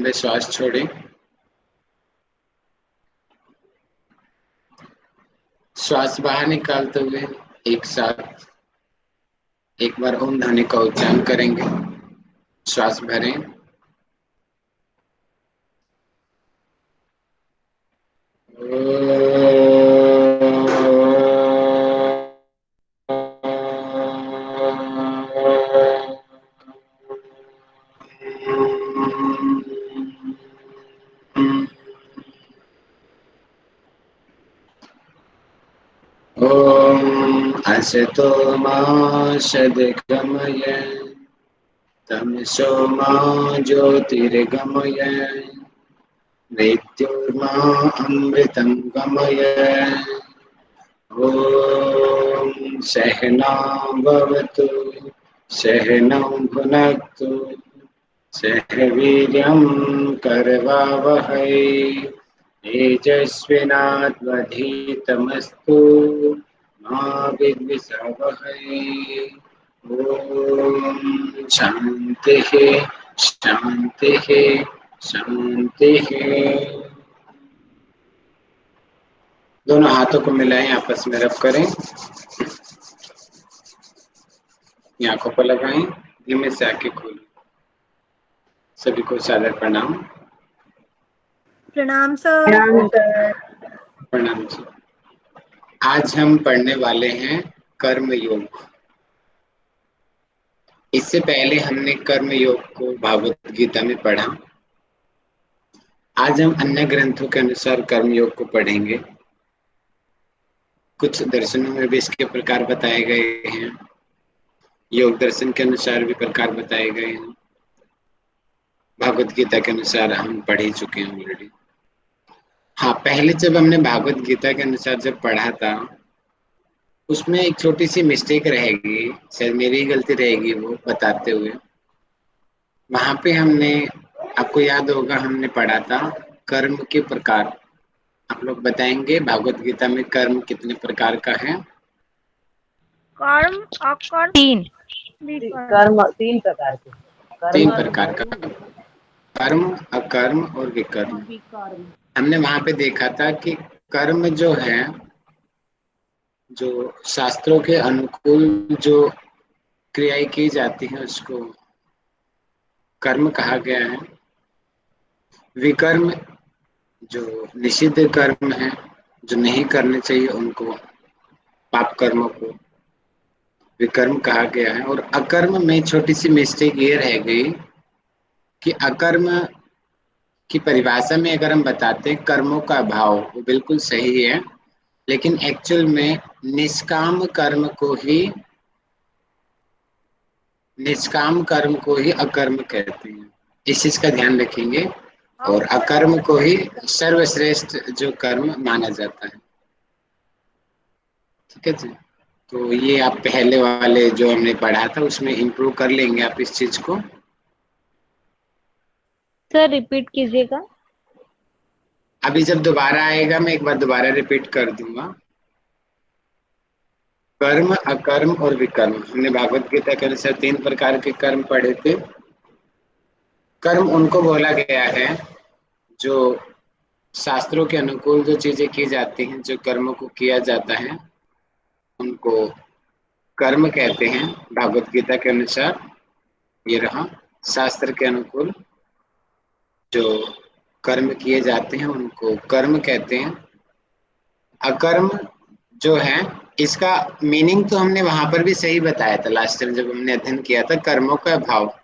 लंबे श्वास छोड़ें। श्वास बाहर निकालते हुए एक साथ एक बार ओम ध्वनि का उच्चारण करेंगे। श्वास भरें, ओम असतो मा सद्गमय तमसो मा ज्योतिर्गमय मृत्युर्मा अमृतं गमय। ओम सहना भवतु सहनौ भुनक्तु सह वीर्यं करवावहै तेजस्विनावधीतमस्तु मा विद्विषावहै। ओम शांति शांति शांति। दोनों हाथों को मिलाएं, आपस में रब करें, आंखों पर लगाएं, धीमे से आंखें खोलें। सभी को सादर प्रणाम। प्रणाम सर। प्रणाम जी। आज हम पढ़ने वाले हैं कर्म योग। इससे पहले हमने कर्म योग को भागवत गीता में पढ़ा। आज हम अन्य ग्रंथों के अनुसार कर्म योग को पढ़ेंगे। कुछ दर्शनों में भी इसके प्रकार बताए गए हैं, योग दर्शन के अनुसार भी प्रकार बताए गए हैं, भागवत गीता के अनुसार हम पढ़ ही चुके हैं ऑलरेडी। हाँ, पहले जब हमने भागवत गीता के अनुसार जब पढ़ा था उसमें एक छोटी सी मिस्टेक रहेगी, शायद मेरी ही गलती रहेगी वो बताते हुए। वहां पे हमने, आपको याद होगा, हमने पढ़ा था कर्म के प्रकार। आप लोग बताएंगे भागवत गीता में कर्म कितने प्रकार का है? कर्म अकर्म तीन कर्म तीन प्रकार के। तीन प्रकार का, कर्म अकर्म और विकर्म। हमने वहां पे देखा था कि कर्म जो है, जो शास्त्रों के अनुकूल जो क्रियाएं की जाती हैं उसको कर्म कहा गया है। विकर्म जो निषिद्ध कर्म है, जो नहीं करने चाहिए उनको, पाप कर्मों को विकर्म कहा गया है। और अकर्म में छोटी सी मिस्टेक ये रह गई कि अकर्म की परिभाषा में अगर हम बताते हैं कर्मों का अभाव, वो बिल्कुल सही है, लेकिन एक्चुअल में निष्काम कर्म को ही अकर्म कहते हैं। इस चीज का ध्यान रखेंगे। और अकर्म को ही सर्वश्रेष्ठ जो कर्म माना जाता है। ठीक है जी। तो ये आप पहले वाले जो हमने पढ़ा था उसमें इंप्रूव कर लेंगे आप इस चीज को। सर रिपीट कीजिएगा। अभी जब दोबारा आएगा मैं एक बार दोबारा रिपीट कर दूंगा। कर्म, अकर्म और विकर्म, हमने भागवत गीता के अनुसार तीन प्रकार के कर्म पढ़े थे। कर्म उनको बोला गया है जो शास्त्रों के अनुकूल जो चीजें की जाती हैं, जो कर्मों को किया जाता है उनको कर्म कहते हैं भागवत गीता के अनुसार। ये रहा शास्त्र के अनुकूल जो कर्म किए जाते हैं उनको कर्म कहते हैं। अकर्म जो है, इसका मीनिंग तो हमने वहां पर भी सही बताया था लास्ट टाइम जब हमने अध्ययन किया था, कर्मों का अभाव।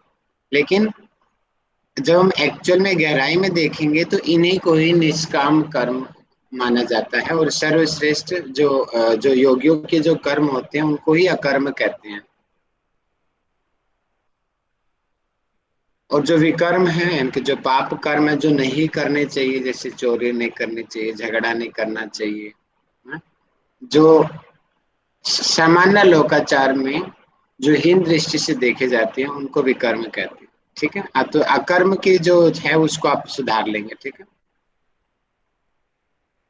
लेकिन जब हम एक्चुअल में गहराई में देखेंगे तो इन्हीं को ही निष्काम कर्म माना जाता है। और सर्वश्रेष्ठ जो योगियों के जो कर्म होते हैं उनको ही अकर्म कहते हैं। और जो विकर्म है, इनके जो पाप कर्म है जो नहीं करने चाहिए, जैसे चोरी नहीं करनी चाहिए, झगड़ा नहीं करना चाहिए, जो सामान्य लोकाचार में जो हीन दृष्टि से देखे जाते हैं उनको विकर्म कहते हैं। ठीक है, तो अकर्म की जो है उसको आप सुधार लेंगे। ठीक है,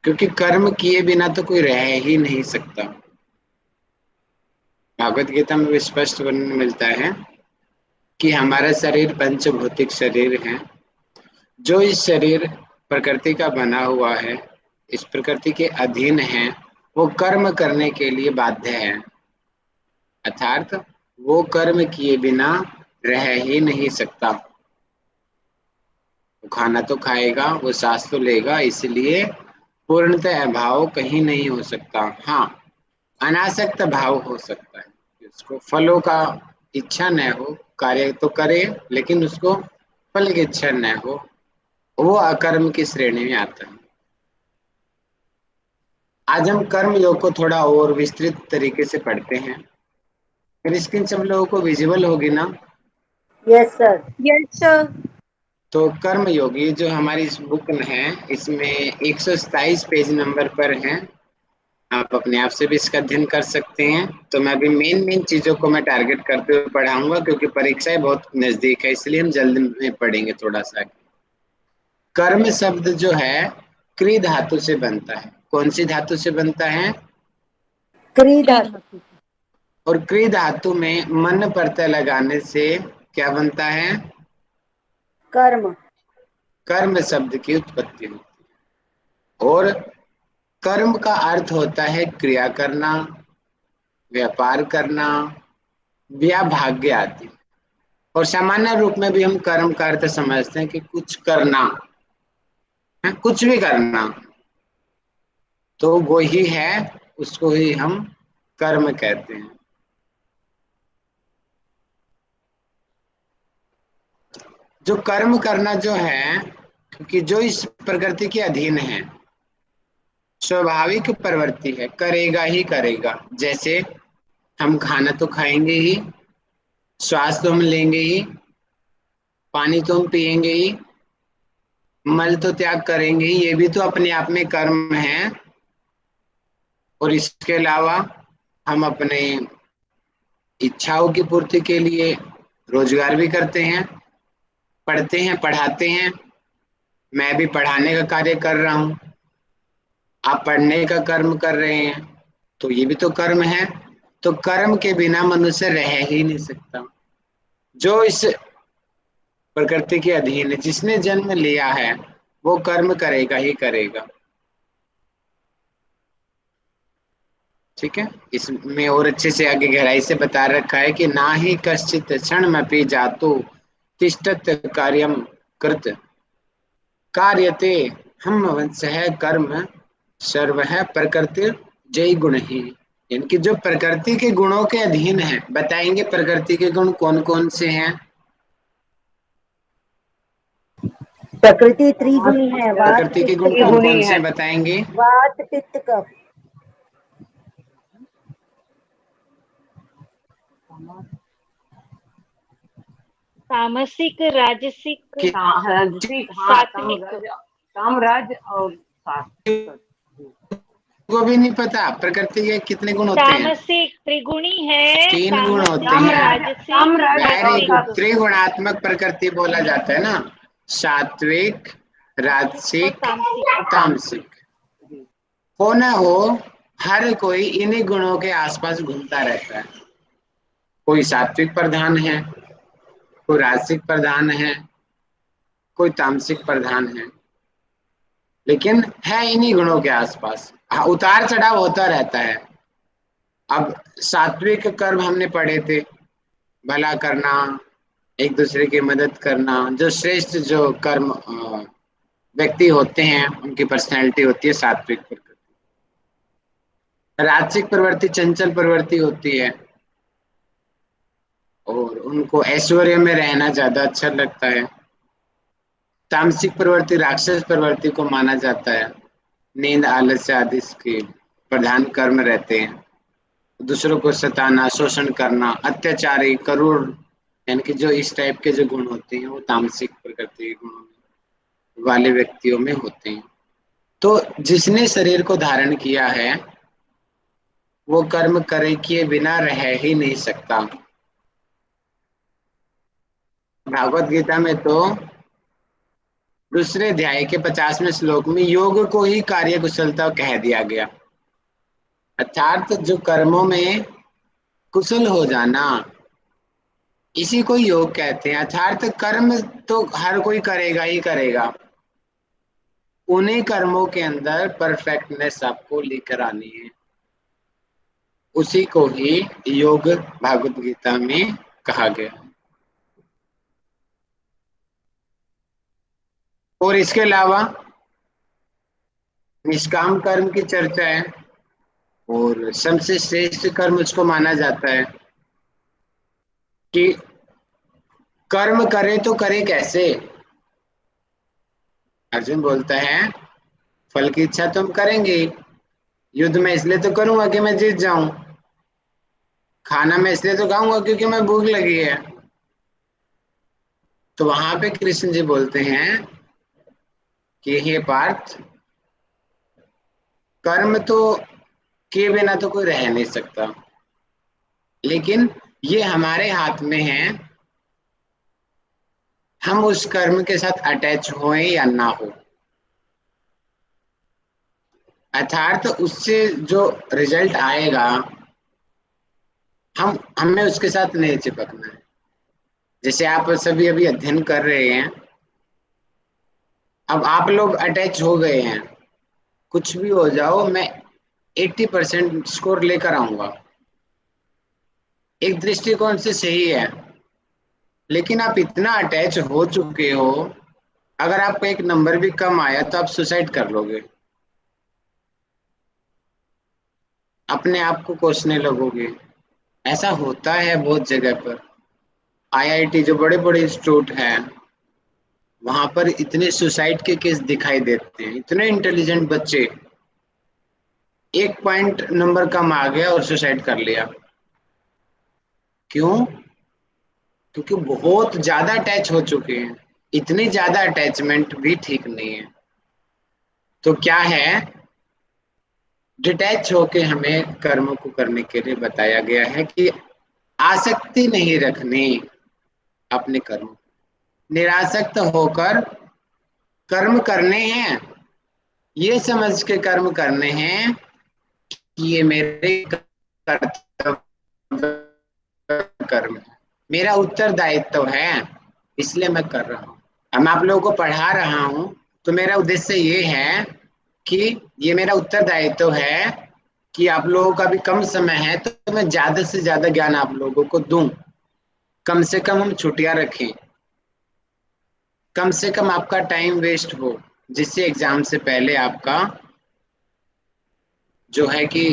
क्योंकि कर्म किए बिना तो कोई रह ही नहीं सकता। भागवत गीता में भी स्पष्ट वर्णन मिलता है कि हमारा शरीर पंचभौतिक शरीर है जो इस शरीर प्रकृति का बना हुआ है, इस प्रकृति के अधीन है, वो कर्म करने के लिए बाध्य है। अर्थात वो कर्म किए बिना रह ही नहीं सकता। वो खाना तो खाएगा, वो सांस तो लेगा, इसलिए पूर्णतः अभाव कहीं नहीं हो सकता। हाँ, अनासक्त भाव हो सकता है कि उसको फलों का इच्छा न हो, कार्य तो करे लेकिन उसको फल की इच्छा न हो, वो अकर्म की श्रेणी में आता है। आज हम कर्म योग को थोड़ा और विस्तृत तरीके से पढ़ते हैं। फिर स्क्रीन सब लोगों को विजिबल होगी ना? Yes sir. Yes sir. तो कर्म योगी जो हमारी इस बुक में है, इसमें 127 पेज नंबर पर है। आप अपने आप से भी इसका अध्ययन कर सकते हैं। तो मैं अभी मेन मेन चीजों को मैं टारगेट करते हुए पढ़ाऊंगा, क्योंकि परीक्षाएं बहुत नजदीक है, इसलिए हम जल्दी में पढ़ेंगे थोड़ा सा। कर्म शब्द जो है क्री धातु से बनता है। कौन सी धातु से बनता है? क्री धातु। और क्री धातु में मन प्रत्यय लगाने से क्या बनता है? कर्म। कर्म शब्द की उत्पत्ति होती है। और कर्म का अर्थ होता है क्रिया करना, व्यापार करना या भाग्य आदि। और सामान्य रूप में भी हम कर्म का अर्थ समझते हैं कि कुछ करना है, कुछ भी करना, तो वो ही है, उसको ही हम कर्म कहते हैं। जो कर्म करना जो है, क्योंकि जो इस प्रकृति के अधीन है, स्वाभाविक प्रवृत्ति है, करेगा ही करेगा। जैसे हम खाना तो खाएंगे ही, श्वास तो हम लेंगे ही, पानी तो हम पिएंगे ही, मल तो त्याग करेंगे ही, ये भी तो अपने आप में कर्म है। और इसके अलावा हम अपने इच्छाओं की पूर्ति के लिए रोजगार भी करते हैं, पढ़ते हैं, पढ़ाते हैं। मैं भी पढ़ाने का कार्य कर रहा हूँ, आप पढ़ने का कर्म कर रहे हैं, तो ये भी तो कर्म है। तो कर्म के बिना मनुष्य रह ही नहीं सकता। जो इस प्रकृति के अधीन है, जिसने जन्म लिया है, वो कर्म करेगा ही करेगा। ठीक है, इसमें और अच्छे से आगे गहराई से बता रखा है कि ना ही कश्चित क्षणमपि जातु तिष्ठत कार्यम कृत कार्यते हम वंशः कर्म सर्व प्रकृति जय गुण ही। इनकी जो प्रकृति के गुणों के अधीन है, बताएंगे प्रकृति के गुण कौन कौन से हैं? प्रकृति त्रिगुणी है। वात प्रकृति के पित्त गुण कौन कफ। कौन से हैं बताएंगे? वात पित्त कफ। तामसिक, राजसिक, कि राजसिक, हाँ, सात्विक। कामराज और सात्विक। को भी नहीं पता प्रकृति के कितने गुण होते हैं? तामसिक त्रिगुणी है, 3 गुण होते तामसिक, हैं। राजसिक, वेरी गुड, सात्विक त्रिगुणात्मक प्रकृति बोला जाता है ना, सात्विक, और राजसिक, तामसिक। तामसिक। हो ना हो, हर कोई इन्हीं गुणों के आसपास घूमता रहता है। कोई सात्विक प्रधान है, कोई राजसिक प्रधान है, कोई तामसिक प्रधान है, लेकिन है इन्हीं गुणों के आसपास। हाँ, उतार चढ़ाव होता रहता है। अब सात्विक कर्म हमने पढ़े थे, भला करना, एक दूसरे की मदद करना, जो श्रेष्ठ जो कर्म व्यक्ति होते हैं, उनकी पर्सनैलिटी होती है सात्विक प्रकृति। राजसिक प्रवृत्ति चंचल प्रवृत्ति होती है, और उनको ऐश्वर्य में रहना ज्यादा अच्छा लगता है। तामसिक प्रवृत्ति राक्षस प्रवृत्ति को माना जाता है। नींद, आलस्य आदि इसके प्रधान कर्म रहते हैं। दूसरों को सताना, शोषण करना, अत्याचारी, क्रूर, यानी कि जो इस टाइप के जो गुण होते हैं, वो तामसिक प्रकृति के गुणों वाले व्यक्तियों में होते हैं। तो जिसने शरीर को धारण किया है, वो कर्म करे किए बिना रह ही नहीं सकता। भागवत गीता में तो दूसरे अध्याय के 50वें श्लोक में योग को ही कार्य कुशलता कह दिया गया। अर्थात जो कर्मों में कुशल हो जाना, इसी को योग कहते हैं। अर्थात कर्म तो हर कोई करेगा ही करेगा, उन्हीं कर्मों के अंदर परफेक्टनेस आपको लेकर आनी है, उसी को ही योग भागवत गीता में कहा गया। और इसके अलावा निष्काम कर्म की चर्चा है, और सबसे श्रेष्ठ कर्म उसको माना जाता है कि कर्म करे तो करे कैसे। अर्जुन बोलता है फल की इच्छा तो हम करेंगे, युद्ध में इसलिए तो करूंगा कि मैं जीत जाऊं, खाना मैं इसलिए तो खाऊंगा क्योंकि मैं भूख लगी है। तो वहां पे कृष्ण जी बोलते हैं कि हे पार्थ, कर्म तो किए बिना तो कोई रह नहीं सकता, लेकिन ये हमारे हाथ में है, हम उस कर्म के साथ अटैच होए या ना हो। अर्थात उससे जो रिजल्ट आएगा, हमें उसके साथ नहीं चिपकना है। जैसे आप सभी अभी अध्ययन कर रहे हैं, अब आप लोग अटैच हो गए हैं, कुछ भी हो जाओ मैं 80% स्कोर लेकर आऊंगा, एक दृष्टिकोण से सही है। लेकिन आप इतना अटैच हो चुके हो, अगर आपका एक नंबर भी कम आया तो आप सुसाइड कर लोगे, अपने आप को कोसने लगोगे। ऐसा होता है बहुत जगह पर। आईआईटी जो बड़े बड़े इंस्टीट्यूट हैं, वहां पर इतने सुसाइड के केस दिखाई देते हैं। इतने इंटेलिजेंट बच्चे, एक पॉइंट नंबर कम आ गया और सुसाइड कर लिया। क्यों? क्योंकि बहुत ज्यादा अटैच हो चुके हैं। इतनी ज्यादा अटैचमेंट भी ठीक नहीं है। तो क्या है, डिटैच होके हमें कर्म को करने के लिए बताया गया है कि आसक्ति नहीं रखनी अपने कर्म, निरासक्त होकर कर्म करने हैं, ये समझ के कर्म करने हैं कि ये मेरे कर्तव्य कर्म है, मेरा उत्तरदायित्व है, इसलिए मैं कर रहा हूँ। अब मैं आप लोगों को पढ़ा रहा हूँ तो मेरा उद्देश्य ये है कि ये मेरा उत्तरदायित्व है कि आप लोगों का भी कम समय है तो मैं ज्यादा से ज्यादा ज्ञान आप लोगों को दूं। कम से कम हम छुट्टियां रखें, कम से कम आपका टाइम वेस्ट हो, जिससे एग्जाम से पहले आपका जो है कि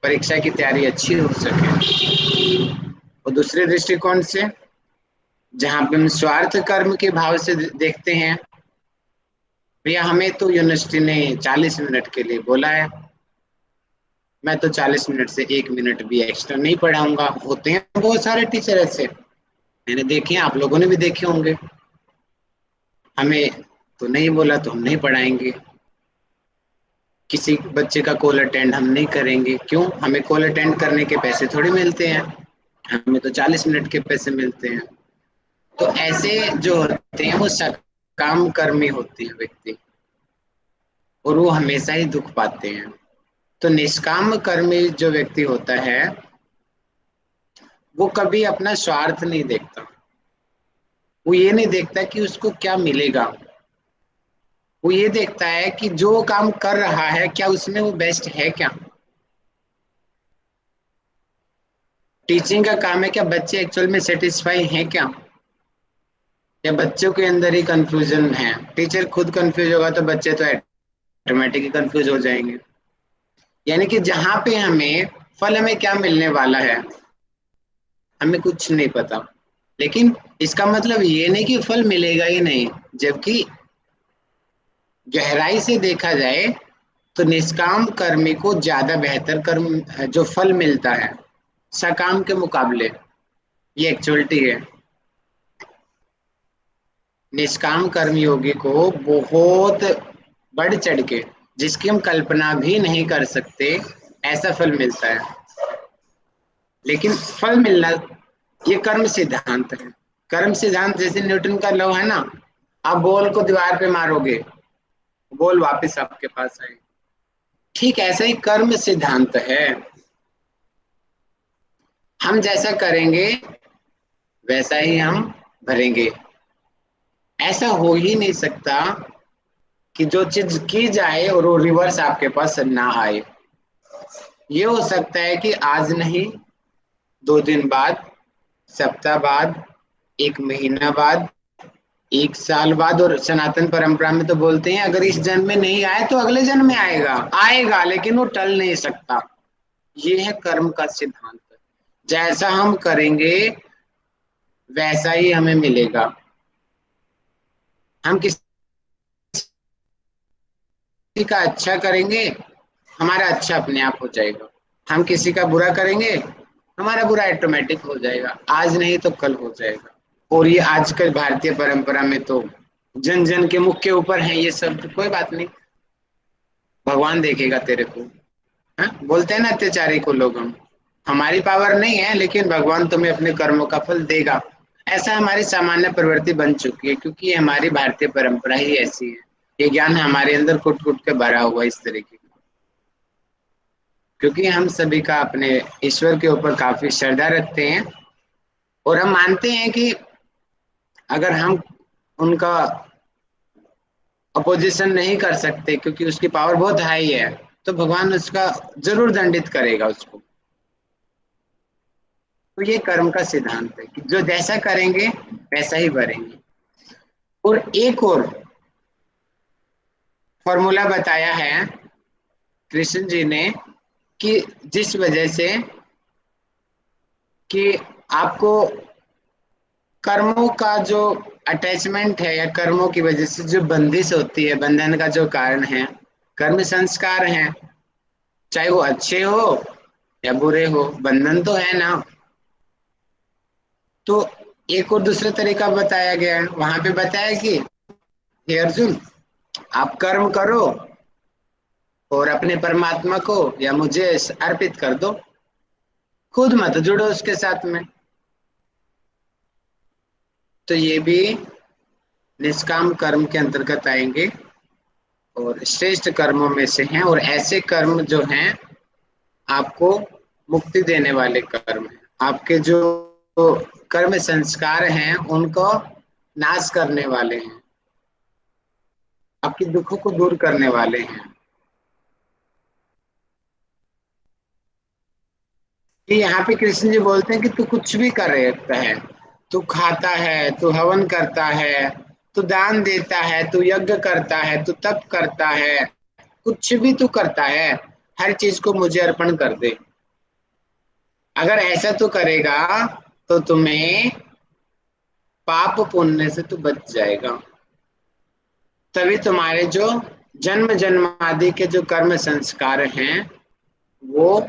परीक्षा की तैयारी अच्छी हो सके। और दूसरे दृष्टिकोण से, जहां पे हम स्वार्थ कर्म के भाव से देखते हैं, भैया हमें तो यूनिवर्सिटी ने 40 मिनट के लिए बोला है, मैं तो 40 मिनट से 1 मिनट भी एक्स्ट्रा नहीं पढ़ाऊंगा। होते हैं बहुत सारे टीचर ऐसे, मैंने देखे हैं, आप लोगों ने भी देखे होंगे। हमें तो नहीं बोला तो हम नहीं पढ़ाएंगे, किसी बच्चे का कॉल अटेंड हम नहीं करेंगे। क्यों? हमें कॉल अटेंड करने के पैसे थोड़ी मिलते हैं, हमें तो 40 मिनट के पैसे मिलते हैं। तो ऐसे जो होते हैं वो सकाम कर्मी होते हैं व्यक्ति, और वो हमेशा ही दुख पाते हैं। तो निष्काम कर्मी जो व्यक्ति होता है, वो कभी अपना स्वार्थ नहीं देखता, वो ये नहीं देखता कि उसको क्या मिलेगा, वो ये देखता है कि जो काम कर रहा है क्या उसमें वो बेस्ट है क्या। टीचिंग का काम है, क्या बच्चे एक्चुअल में सेटिस्फाई हैं क्या, या बच्चों के अंदर ही कंफ्यूजन है। टीचर खुद कंफ्यूज होगा तो बच्चे तो ऑटोमेटिकली कंफ्यूज हो जाएंगे। यानी कि जहां पे हमें फल, हमें क्या मिलने वाला है हमें कुछ नहीं पता, लेकिन इसका मतलब ये नहीं कि फल मिलेगा ही नहीं। जबकि गहराई से देखा जाए तो निष्काम कर्मी को ज्यादा बेहतर कर्म जो फल मिलता है सकाम के मुकाबले, ये एक्चुअलिटी है। निष्काम कर्म योगी को बहुत बढ़ चढ़ के, जिसकी हम कल्पना भी नहीं कर सकते, ऐसा फल मिलता है। लेकिन फल मिलना ये कर्म सिद्धांत है। कर्म सिद्धांत जैसे न्यूटन का लॉ है ना, आप बॉल को दीवार पे मारोगे, बॉल वापस आपके पास आएगी, ठीक ऐसा ही कर्म सिद्धांत है। हम जैसा करेंगे वैसा ही हम भरेंगे। ऐसा हो ही नहीं सकता कि जो चीज की जाए और वो रिवर्स आपके पास ना आए। ये हो सकता है कि आज नहीं, 2 दिन बाद, सप्ताह बाद, 1 महीना बाद, 1 साल बाद, और सनातन परंपरा में तो बोलते हैं अगर इस जन्म में नहीं आए तो अगले जन्म में आएगा। आएगा, लेकिन वो टल नहीं सकता। ये है कर्म का सिद्धांत। जैसा हम करेंगे वैसा ही हमें मिलेगा। हम किसी का अच्छा करेंगे, हमारा अच्छा अपने आप हो जाएगा। हम किसी का बुरा करेंगे, हमारा बुरा ऑटोमेटिक हो जाएगा। आज नहीं तो कल हो जाएगा। और ये आजकल भारतीय परंपरा में तो जन जन के मुख के ऊपर है ये सब। तो कोई बात नहीं, भगवान देखेगा तेरे को। हाँ? बोलते हैं ना अत्याचारी को लोग, हम हमारी पावर नहीं है लेकिन भगवान तुम्हें अपने कर्मों का फल देगा। ऐसा हमारी सामान्य प्रवृत्ति बन चुकी है, क्योंकि ये हमारी भारतीय परंपरा ही ऐसी है। ये ज्ञान हमारे अंदर कुट कुट के भरा हुआ इस तरीके का। क्योंकि हम सभी का अपने ईश्वर के ऊपर काफी श्रद्धा रखते हैं, और हम मानते हैं कि अगर हम उनका अपोजिशन नहीं कर सकते क्योंकि उसकी पावर बहुत हाई है, तो भगवान उसका जरूर दंडित करेगा उसको। तो ये कर्म का सिद्धांत है कि जो जैसा करेंगे वैसा ही भरेंगे। और एक और फॉर्मूला बताया है कृष्ण जी ने कि जिस वजह से कि आपको कर्मों का जो अटैचमेंट है या कर्मों की वजह से जो बंदिश होती है, बंधन का जो कारण है कर्म संस्कार हैं। चाहे वो अच्छे हो या बुरे हो, बंधन तो है ना। तो एक और दूसरा तरीका बताया गया है, वहां पे बताया कि हे अर्जुन, आप कर्म करो और अपने परमात्मा को या मुझे अर्पित कर दो, खुद मत जुड़ो उसके साथ में। तो ये भी निष्काम कर्म के अंतर्गत आएंगे और श्रेष्ठ कर्मों में से हैं। और ऐसे कर्म जो हैं आपको मुक्ति देने वाले कर्म हैं। आपके जो कर्म संस्कार हैं उनको नाश करने वाले हैं, आपके दुखों को दूर करने वाले हैं। कि यहाँ पे कृष्ण जी बोलते हैं कि तू कुछ भी कर सकता है। तू खाता है, तू हवन करता है, तू दान देता है, तू यज्ञ करता है, तू तप करता है, कुछ भी तू करता है, हर चीज को मुझे अर्पण कर दे। अगर ऐसा तू करेगा तो तुम्हें पाप पुण्य से तू बच जाएगा। तभी तुम्हारे जो जन्म जन्मादि के जो कर्म संस्कार हैं वो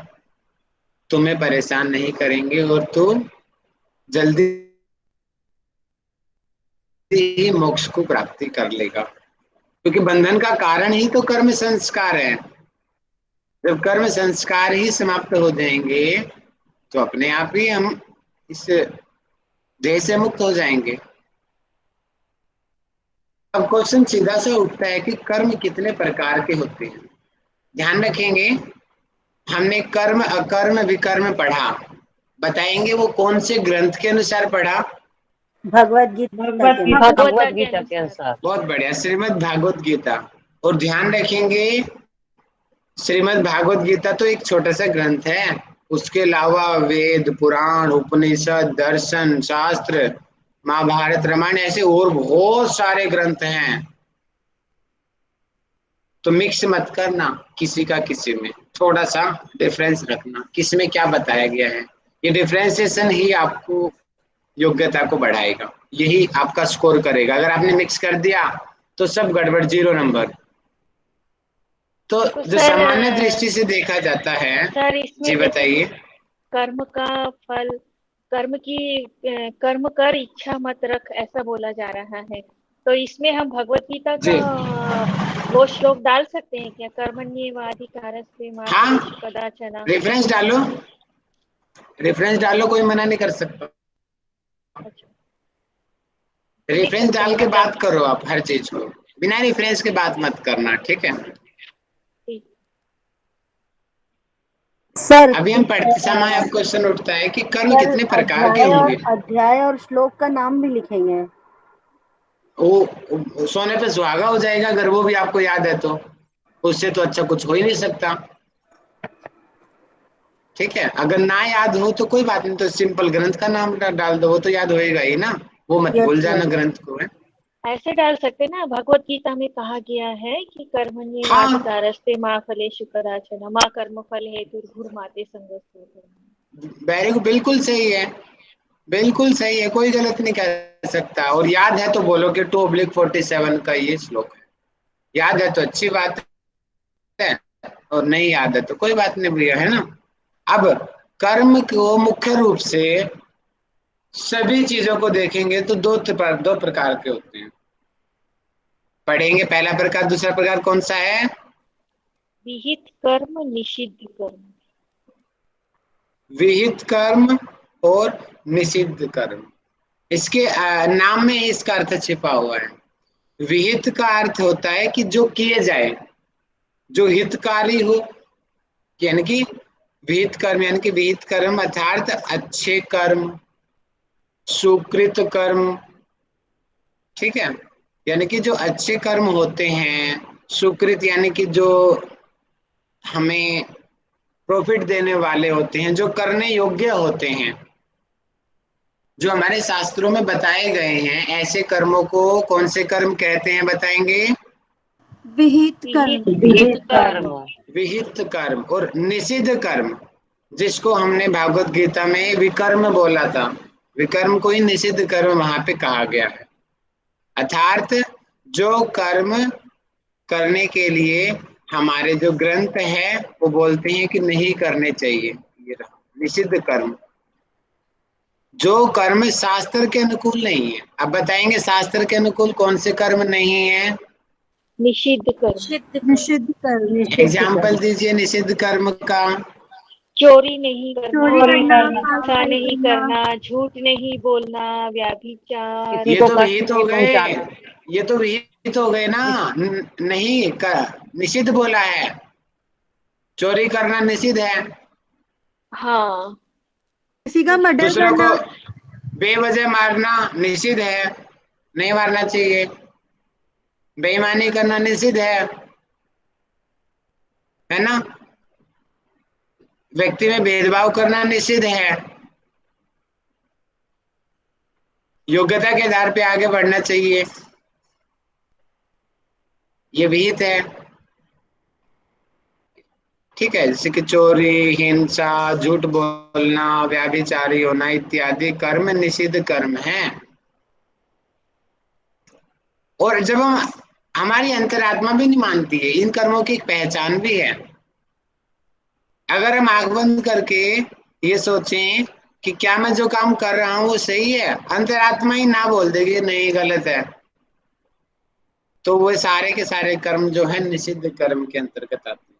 तुम्हें परेशान नहीं करेंगे, और तू जल्दी ही मोक्ष को प्राप्ति कर लेगा। क्योंकि बंधन का कारण ही तो कर्म संस्कार है। जब कर्म संस्कार ही समाप्त हो जाएंगे तो अपने आप ही हम इस देह से मुक्त हो जाएंगे। अब क्वेश्चन सीधा सा उठता है कि कर्म कितने प्रकार के होते हैं। ध्यान रखेंगे, हमने कर्म अकर्म विकर्म पढ़ा, बताएंगे वो कौन से ग्रंथ के अनुसार पढ़ा। भगवत गीता भगवत के गीता अनुसार। भगवत भगवत गीता के अनुसार। बहुत बढ़िया, श्रीमद् भागवत गीता। और ध्यान रखेंगे श्रीमद् भागवत गीता तो एक छोटा सा ग्रंथ है, उसके अलावा वेद पुराण उपनिषद दर्शन शास्त्र महाभारत रामायण ऐसे और बहुत सारे ग्रंथ हैं। तो मिक्स मत करना किसी का किसी में, थोड़ा सा डिफरेंस रखना किस में क्या बताया गया है। ये डिफरेंशिएशन ही आपको योग्यता को बढ़ाएगा, यही आपका स्कोर करेगा। अगर आपने मिक्स कर दिया तो सब गड़बड़, 0 नंबर। तो तो जो सर सामान्य दृष्टि से देखा जाता है। सर इसमें जी जैसे बताइए। कर्म का फल, कर्म कर इच्छा मत रख ऐसा बोला जा रहा है। तो इसमें हम भगवत गीता का जी वो श्लोक डाल सकते हैं क्या? कर्मण्येवाधिकारस्ते मा हाँ, फलेषु कदाचन। रेफरेंस डालो, रेफरेंस डालो, कोई मना नहीं कर सकता। अच्छा, लिख रेफरेंस सकते डाल हैं के मतलब। बात करो आप हर चीज को, बिना रेफरेंस के बात मत करना, ठीक है। ठीक। सर अभी हम पढ़ते समय अब क्वेश्चन उठता है कि कर्म सर कितने प्रकार के होंगे। अध्याय और श्लोक का नाम भी लिखेंगे। वो सोने पे सुहागा हो जाएगा अगर वो भी आपको याद है तो। उससे तो अच्छा कुछ हो ही नहीं सकता। ठीक है, अगर ना याद हो तो कोई बात नहीं, तो सिंपल ग्रंथ का नाम डाल दो, वो तो याद होएगा ही ना। वो मत यस भूल सर। जाना ग्रंथ को है। ऐसे डाल सकते ना, भगवत गीता में कहा गया है कि हाँ, कर्मण्येवाधिकारस्ते मा फलेषु कदाचन मा कर्मफल हेतुर्भुर्माते संगोऽस्ते। वेरी गुड, बिल्कुल सही है। बिल्कुल सही है, कोई गलत नहीं कह सकता। और याद है तो बोलो कि 2/47 का ये श्लोक है। याद है तो अच्छी बात है, और नहीं याद है तो कोई बात नहीं भैया, है ना। अब कर्म को मुख्य रूप से सभी चीजों को देखेंगे तो दो प्रकार के होते हैं। पढ़ेंगे पहला प्रकार, दूसरा प्रकार कौन सा है? विहित कर्म, निषिद्ध कर्म। विहित कर्म और निषिद्ध कर्म। इसके नाम में इसका अर्थ छिपा हुआ है। विहित का अर्थ होता है कि जो किए जाए, जो हितकारी हो, यानी कि विहित कर्म, यानी कि विहित कर्म अर्थात अच्छे कर्म, सुकृत कर्म। ठीक है, यानी कि जो अच्छे कर्म होते हैं, सुकृत यानी कि जो हमें प्रॉफिट देने वाले होते हैं, जो करने योग्य होते हैं, जो हमारे शास्त्रों में बताए गए हैं, ऐसे कर्मों को कौन से कर्म कहते हैं बताएंगे? विहित कर्म। विहित विहित कर्म। कर्म। विहित कर्म। और निषिद्ध कर्म, जिसको हमने भागवत गीता में विकर्म बोला था, विकर्म को ही निषिद्ध कर्म वहां पे कहा गया है। अर्थात जो कर्म करने के लिए हमारे जो ग्रंथ है वो बोलते हैं कि नहीं करने चाहिए, ये रहा निषिद्ध कर्म। जो कर्म शास्त्र के अनुकूल नहीं है। अब बताएंगे शास्त्र के अनुकूल कौन से कर्म नहीं है। निषिद्ध कर्म। निषिद्ध कर्म। निषिद्ध एग्जाम्पल कर्म। दीजिए निषिद्ध कर्म का। चोरी नहीं करना, चोरी करना, हिंसा पागल नहीं करना। करना, झूठ नहीं बोलना, व्याभिचार। ये तो विहित हो गए। ये तो विहित हो गए ना। नहीं निषिद्ध बोला है। चोरी करना निषिद्ध है। हाँ। किसी का मर्डर दूसरों को करना। बेवजह मारना निषिद्ध है, नहीं मारना चाहिए। बेईमानी करना निषिद्ध है ना। व्यक्ति में भेदभाव करना निषिद्ध है। योग्यता के आधार पे आगे बढ़ना चाहिए, ये विहित है। ठीक है, जैसे कि चोरी, हिंसा, झूठ बोलना, व्याभिचारी होना इत्यादि कर्म निषिद्ध कर्म है। और जब हम हमारी अंतरात्मा भी नहीं मानती है, इन कर्मों की एक पहचान भी है। अगर हम आंख बंद करके ये सोचें कि क्या मैं जो काम कर रहा हूँ वो सही है, अंतरात्मा ही ना बोल देगी नहीं गलत है, तो वो सारे के सारे कर्म जो है निषिद्ध कर्म के अंतर्गत आते हैं।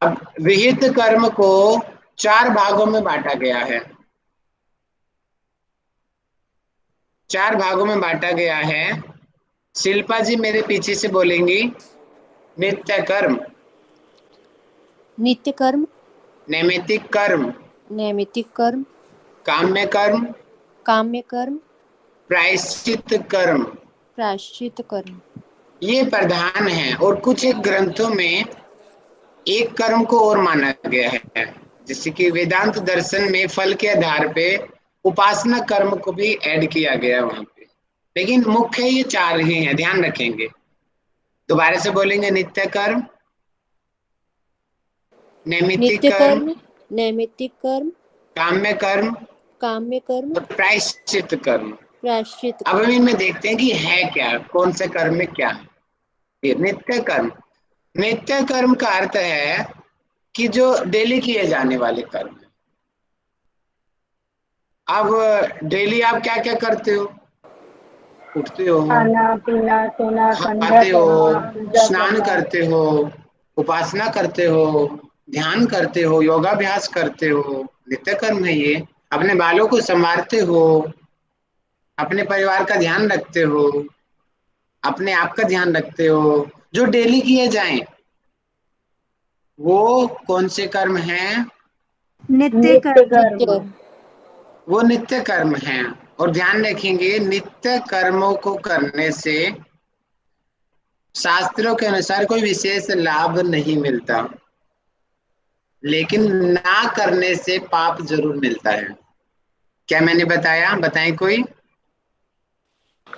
अब विहित कर्म को 4 भागों में बांटा गया है। 4 भागों में बांटा गया है। शिल्पा जी मेरे पीछे से बोलेंगी। नित्य कर्म, नित्य कर्म, नैमित्तिक कर्म, नैमित्तिक कर्म, काम्य कर्म, काम्य कर्म, प्रायश्चित कर्म। प्रायश्चित कर्म। ये प्रधान है। और कुछ एक ग्रंथों में एक कर्म को और माना गया है, जैसे कि वेदांत दर्शन में फल के आधार पे उपासना कर्म को भी ऐड किया गया वहां पे। लेकिन मुख्य ये 4 ही हैं, ध्यान रखेंगे। दोबारा से बोलेंगे। नित्य कर्म, नैमित्तिक नित्य कर्म, कर्म, नैमित्तिक कर्म, काम्य कर्म काम्य कर्म, और प्रायश्चित कर्म। प्रायश्चित अब हम कर्म। इनमें देखते हैं कि है क्या, कौन से कर्म में क्या है। ये नित्य कर्म। नित्य कर्म का अर्थ है कि जो डेली किए जाने वाले कर्म है। अब डेली आप क्या क्या करते हो? उठते हो, खाना पीना सोना संध्या खाते हो, करना पूजा स्नान करना। करते हो, उपासना करते हो, ध्यान करते हो, योगाभ्यास करते हो। नित्य कर्म है ये। अपने बालों को संवारते हो, अपने परिवार का ध्यान रखते हो, अपने आप का ध्यान रखते हो, जो डेली किए जाएं वो कौन से कर्म हैं? नित्य कर्म। नित्य वो नित्य कर्म हैं। और ध्यान रखेंगे, नित्य कर्मों को करने से शास्त्रों के अनुसार कोई विशेष लाभ नहीं मिलता, लेकिन ना करने से पाप जरूर मिलता है। क्या मैंने बताया? बताएं कोई।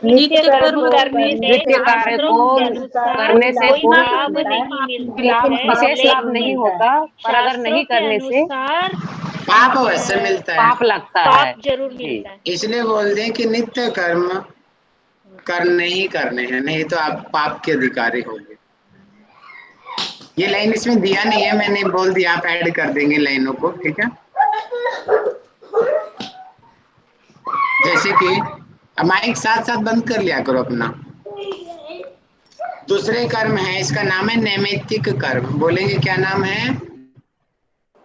नित्य कर्म कर्म करने से नित्य कार्य शास्त्रों को के अनुसार करने से कोई कोई लाभ नहीं मिलता लाभ, है, विशेष लाभ नहीं लेकिन होता, पर अगर शास्त्रों नहीं के करने से अनुसार पाप अवश्य मिलता है। पाप लगता है। पाप जरूर जी। मिलता है। इसलिए बोल दें कि नित्य कर्म करने ही करने हैं, नहीं तो आप पाप के अधिकारी होंगे। ये लाइन इसमें दिया नहीं है, मैंने बोल दिया, आप ऐड कर देंगे लाइनों को, ठीक है। जैसे कि अब माइक साथ साथ बंद कर लिया करो अपना। दूसरे कर्म है, इसका नाम है नैमित्तिक कर्म। बोलेंगे क्या नाम है?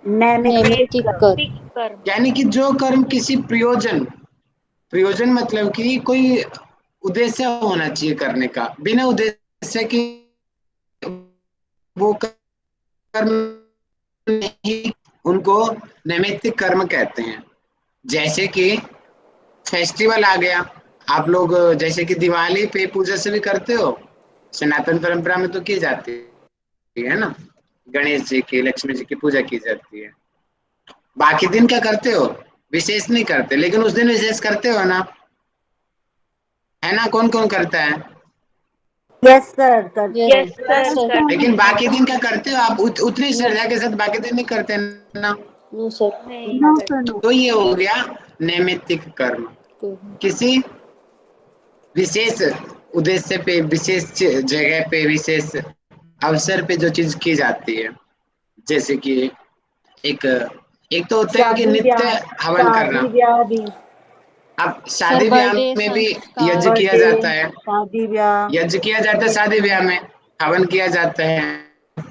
नैमित्तिक कर्म। नैमित्तिक कर्म। यानी कि जो कर्म किसी प्रयोजन, प्रयोजन मतलब कि कोई उद्देश्य होना चाहिए करने का, बिना उद्देश्य के वो कर्म नहीं, उनको नैमित्तिक कर्म कहते हैं। जैसे कि फेस्टिवल आ गया, आप लोग जैसे कि दिवाली पे पूजा से भी करते हो, सनातन परंपरा में तो की जाती है ना, गणेश जी की, लक्ष्मी जी की पूजा की जाती है। बाकी दिन क्या करते हो? विशेष नहीं करते, लेकिन उस दिन विशेष करते हो ना, है ना? कौन कौन करता है? यस सर, करते हैं। Yes sir, sir. करते लेकिन हैं। बाकी दिन क्या करते हो आप? उतनी श्रद्धा के साथ बाकी दिन नहीं करते ना। No sir. नहीं नो करते। Sir, no. तो ये हो गया नैमित्तिक कर्म। किसी विशेष उद्देश्य पे, विशेष जगह पे, विशेष अवसर पे जो चीज की जाती है। जैसे कि एक एक तो होता है कि शादी नित्य ब्याह, हवन करना। शादी ब्याह भी। अब सर शादी ब्याह बर्थडे में भी संस्कार। यज्ञ किया बर्थडे, जाता है, शादी ब्याह। यज्ञ किया जाता है, शादी ब्याह में हवन किया जाता है।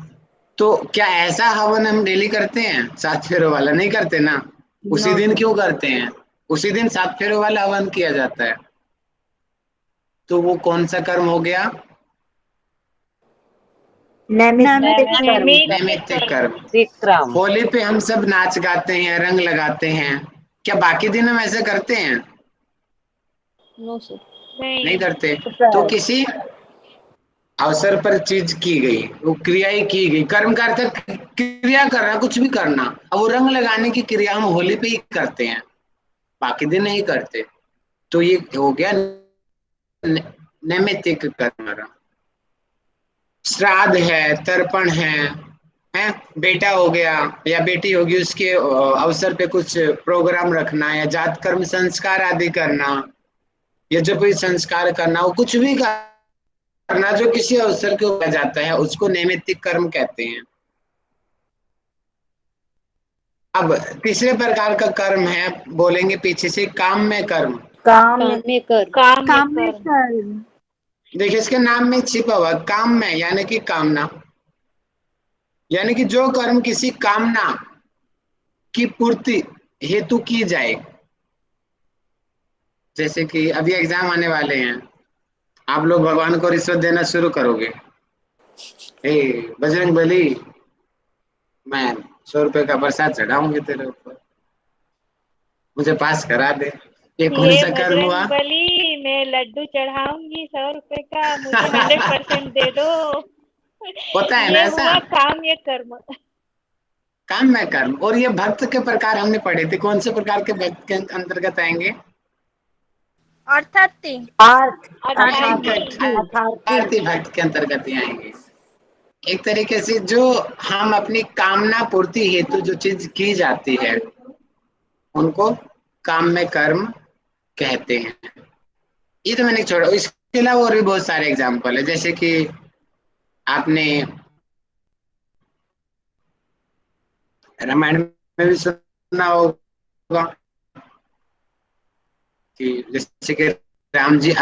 तो क्या ऐसा हवन हम डेली करते हैं? सात फेरों वाला नहीं करते ना। उसी नो दिन सर। क्यों करते हैं? उसी दिन सात फेरों वाला हवन किया जाता है। तो वो कौन सा कर्म हो गया? नैमित्तिक कर्म। नैमित्तिक नैमित्तिक कर्म। कर्म। विक्रम। होली पे हम सब नाच गाते हैं, रंग लगाते हैं, क्या बाकी दिन हम ऐसे करते हैं? No sir. नहीं नहीं। करते। तो सर, किसी अवसर पर चीज की गई, वो क्रिया ही की गई। कर्म का अर्थ है क्रिया करना, कुछ भी करना। अब वो रंग लगाने की क्रिया हम होली पे ही करते हैं, बाकी दिन नहीं करते। तो ये हो गया नैमित्तिक कर्म। श्राद्ध है, तर्पण है, बेटा हो गया या बेटी होगी, उसके अवसर पे कुछ प्रोग्राम रखना, या जात कर्म संस्कार आदि करना, या जो कोई संस्कार करना, वो कुछ भी करना जो किसी अवसर के ऊपर जाता है, उसको नैमित्तिक कर्म कहते हैं। अब तीसरे प्रकार का कर्म है, बोलेंगे पीछे से, काम में कर्म। काम में। काम्य कर्म। काम में काम में कर्म। कर्म। देखिए इसके नाम में छिपा हुआ काम में, यानी कि कामना, यानी कि जो कर्म किसी कामना की पूर्ति हेतु की जाए। जैसे कि अभी एग्जाम आने वाले हैं, आप लोग भगवान को रिश्वत देना शुरू करोगे, हे बजरंग बली, मैं 100 रुपए का प्रसाद चढ़ाऊंगी तेरे ऊपर, मुझे पास करा दे। ये कौन हे सा कर्म हुआ? बजरंग बली, मैं लड्डू चढ़ाऊंगी 100 रुपए का, मुझे 100% दे दो। होता है ना ये ऐसा? हुआ काम या कर्म। काम में कर्म। और ये भक्त के प्रकार हमने पढ़े थे, कौन से प्रकार के भक्त के अंतर्गत आएंगे? आर्थ अर्थार्थी। आरती भक्त के अंतर्गत ही आएंगे। एक तरीके से जो हम अपनी कामना पूर्ति हेतु जो चीज की जाती है, उनको काम में कर्म कहते हैं। ये तो मैंने छोड़ा, इसके अलावा और भी बहुत सारे एग्जाम्पल है। जैसे कि आपने रामायण में भी सुना होगा कि जैसे कि राम जी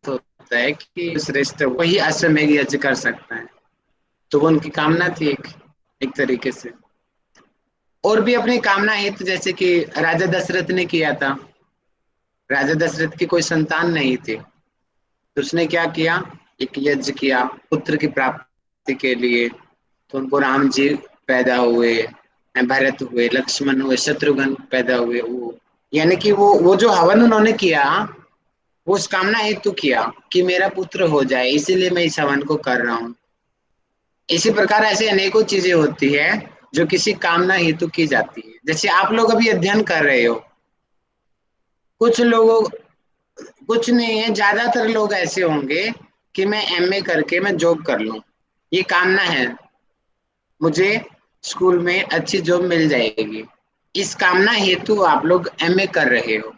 होता है कि श्रेष्ठ वही अश्वमेध यज्ञ कर सकता है, तो वो उनकी कामना थी एक तरीके से। और भी अपनी कामना हित, जैसे कि राजा दशरथ ने किया था। राजा दशरथ की कोई संतान नहीं थी, तो उसने क्या किया? एक यज्ञ किया पुत्र की प्राप्ति प्राप्ति के लिए। तो उनको राम जी पैदा हुए, भरत हुए, लक्ष्मण हुए, शत्रुघ्न पैदा हुए। वो यानी कि वो जो हवन उन्होंने किया, वो उस कामना हेतु किया कि मेरा पुत्र हो जाए, इसीलिए मैं इस हवन को कर रहा हूँ। इसी प्रकार ऐसे अनेकों चीजें होती है जो किसी कामना हेतु की जाती है। जैसे आप लोग अभी अध्ययन कर रहे हो, कुछ लोगों, कुछ नहीं है, ज्यादातर लोग ऐसे होंगे कि मैं एमए करके मैं जॉब कर लूं, ये कामना है, मुझे स्कूल में अच्छी जॉब मिल जाएगी। इस कामना हेतु आप लोग एमए कर रहे हो।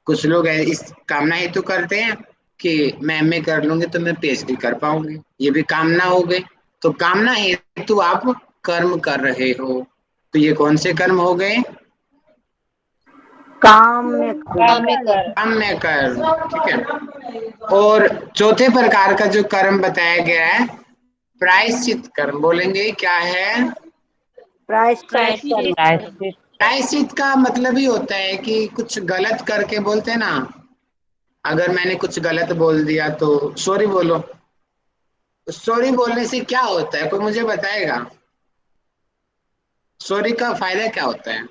कुछ लोग इस कामना हेतु करते हैं कि मैं एमए कर लूंगी तो मैं पीएचडी कर पाऊंगी, ये भी कामना हो गई। तो कामना हेतु आप कर्म कर रहे हो, तो ये कौन से कर्म हो गए? काम में काम में कर काम्य कर्म, ठीक है। और चौथे प्रकार का जो कर्म बताया गया है, प्रायश्चित कर्म। बोलेंगे क्या है? प्रायश्चित प्रायश्चित कर्म। कर्म। प्रायश्चित का मतलब ही होता है कि कुछ गलत करके, बोलते हैं ना, अगर मैंने कुछ गलत बोल दिया तो सॉरी बोलो। सॉरी बोलने से क्या होता है, कोई मुझे बताएगा? सॉरी का फायदा क्या होता है?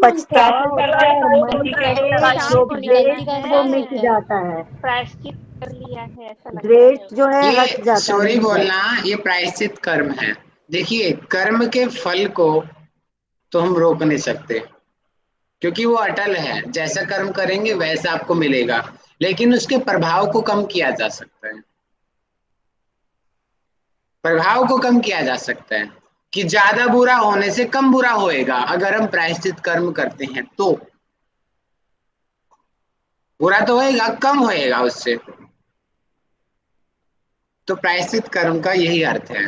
पछतावा होता है और मन ऐसा से जो शांत हो जाना द्वेष है वो है, मिट जाता है। प्रायश्चित कर लिया है ऐसा लगता द्वेष है। जो है ये हट जाता है, सॉरी मिट जाता बोलना, ये प्रायश्चित कर्म है। देखिए, कर्म के फल को तो हम रोक नहीं सकते, क्योंकि वो अटल है। जैसा कर्म करेंगे वैसा आपको मिलेगा, लेकिन उसके प्रभाव को कम किया जा सकता है। प्रभाव को कम किया जा सकता है कि ज्यादा बुरा होने से कम बुरा होएगा। अगर हम प्रायश्चित कर्म करते हैं तो बुरा तो होएगा, कम होएगा उससे। तो प्रायश्चित कर्म का यही अर्थ है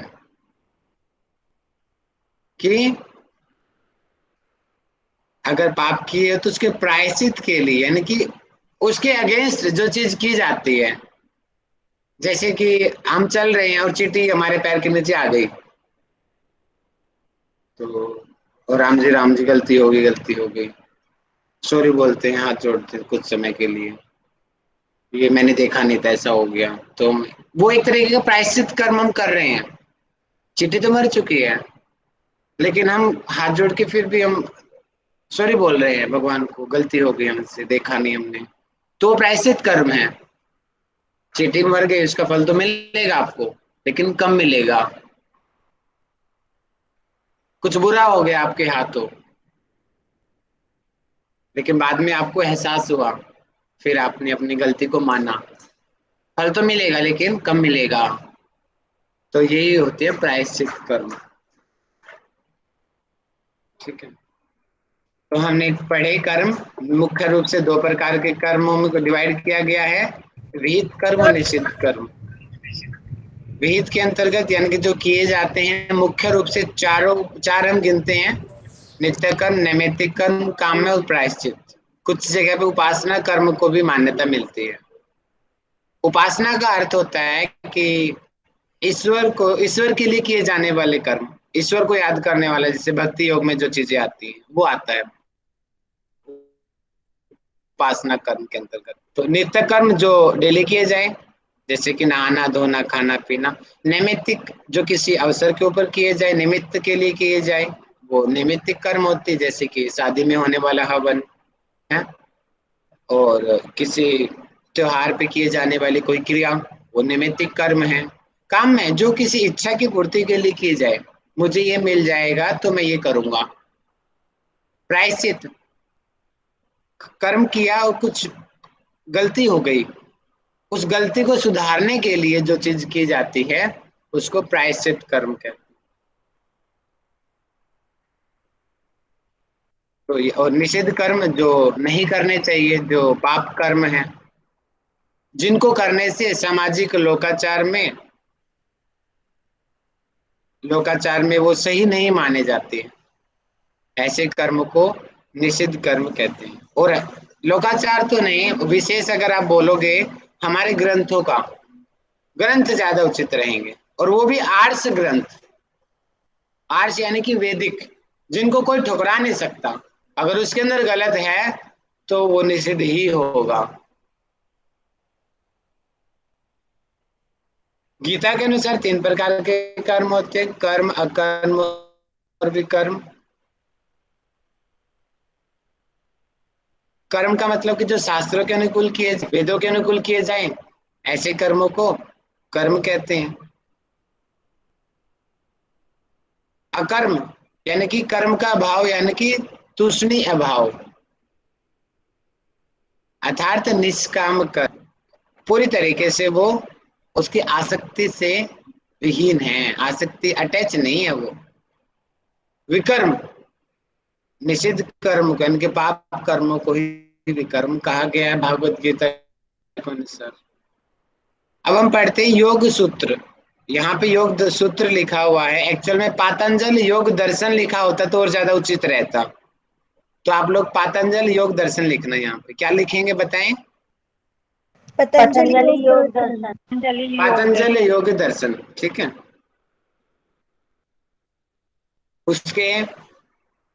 कि अगर पाप किए तो उसके प्रायश्चित के लिए, यानी कि उसके अगेंस्ट जो चीज की जाती है। जैसे कि हम चल रहे हैं और चींटी हमारे पैर के नीचे आ गई, तो और राम जी गलती होगी, गलती हो गई, सॉरी बोलते हैं, हाथ जोड़ते हैं कुछ समय के लिए, ये मैंने देखा नहीं था, ऐसा हो गया। तो वो एक तरीके का प्रायश्चित कर्म हम कर रहे हैं। चींटी तो मर चुकी है, लेकिन हम हाथ जोड़ के फिर भी हम सॉरी बोल रहे हैं भगवान को, गलती हो गई हमसे, देखा नहीं हमने। तो प्रायश्चित कर्म है। चींटी मर गई, उसका फल तो मिलेगा आपको, लेकिन कम मिलेगा। कुछ बुरा हो गया आपके हाथों, लेकिन बाद में आपको एहसास हुआ, फिर आपने अपनी गलती को माना, फल तो मिलेगा लेकिन कम मिलेगा। तो यही होती है प्रायश्चित कर्म, ठीक है। तो हमने पढ़े कर्म, मुख्य रूप से दो प्रकार के कर्मों में डिवाइड किया गया है, विहित कर्म और निषिद्ध कर्म। विहित के अंतर्गत यानी कि जो किए जाते हैं, मुख्य रूप से चार हम गिनते हैं: नित्य कर्म, नैमित्तिक कर्म, काम्य और प्रायश्चित। कुछ जगह पे उपासना कर्म को भी मान्यता मिलती है। उपासना का अर्थ होता है कि ईश्वर के लिए किए जाने वाले कर्म, ईश्वर को याद करने वाला, जैसे भक्ति योग में जो चीजें आती हैं वो आता है उपासना कर्म के अंतर्गत। तो नित्य कर्म जो डेली किए जाए, जैसे कि नहाना धोना खाना पीना। नैमित्तिक जो किसी अवसर के ऊपर किए जाए, निमित्त के लिए किए जाए, वो नैमित्तिक कर्म होती है, जैसे कि शादी में होने वाला हवन है, और किसी त्योहार पे किए जाने वाली कोई क्रिया, वो नैमित्तिक कर्म है। काम में जो किसी इच्छा की पूर्ति के लिए की जाए, मुझे ये मिल जाएगा तो मैं ये करूंगा। प्रायश्चित, कर्म किया और कुछ गलती हो गई, उस गलती को सुधारने के लिए जो चीज की जाती है उसको प्रायश्चित कर्म कहते हैं। तो और निषिद्ध कर्म जो नहीं करने चाहिए, जो पाप कर्म है, जिनको करने से सामाजिक लोकाचार में वो सही नहीं माने जाते हैं, ऐसे कर्म को निषिद्ध कर्म कहते हैं। और लोकाचार तो नहीं, विशेष अगर आप बोलोगे हमारे ग्रंथों का, ग्रंथ ज्यादा उचित रहेंगे, और वो भी आर्ष ग्रंथ। आर्ष यानी कि वैदिक, जिनको कोई ठुकरा नहीं सकता। अगर उसके अंदर गलत है तो वो निषिद्ध ही होगा। गीता के अनुसार 3 प्रकार के कर्म होते हैं, कर्म, अकर्म और विकर्म। कर्म का मतलब कि जो शास्त्रों के अनुकूल किए, वेदों के अनुकूल किए जाएं, ऐसे कर्मों को कर्म कहते हैं। अकर्म यानी कि कर्म का अभाव, यानी कि तूष्णी अभाव, अर्थात निष्काम कर्म, पूरी तरीके से वो उसकी आसक्ति से विहीन है, आसक्ति अटैच नहीं है वो। विकर्म निषिद्ध कर्म को, यानी कि पाप कर्मों को ही विकर्म कहा गया है भागवत गीता के अनुसार। अब हम पढ़ते हैं योग सूत्र। यहाँ पे योग सूत्र लिखा हुआ है, एक्चुअल में पातंजल योग दर्शन लिखा होता तो और ज्यादा उचित रहता। तो आप लोग पातंजल योग दर्शन लिखना, यहाँ पे क्या लिखेंगे बताएं? पतंजलि योग दर्शन। पातंजल योग दर्शन, ठीक है। उसके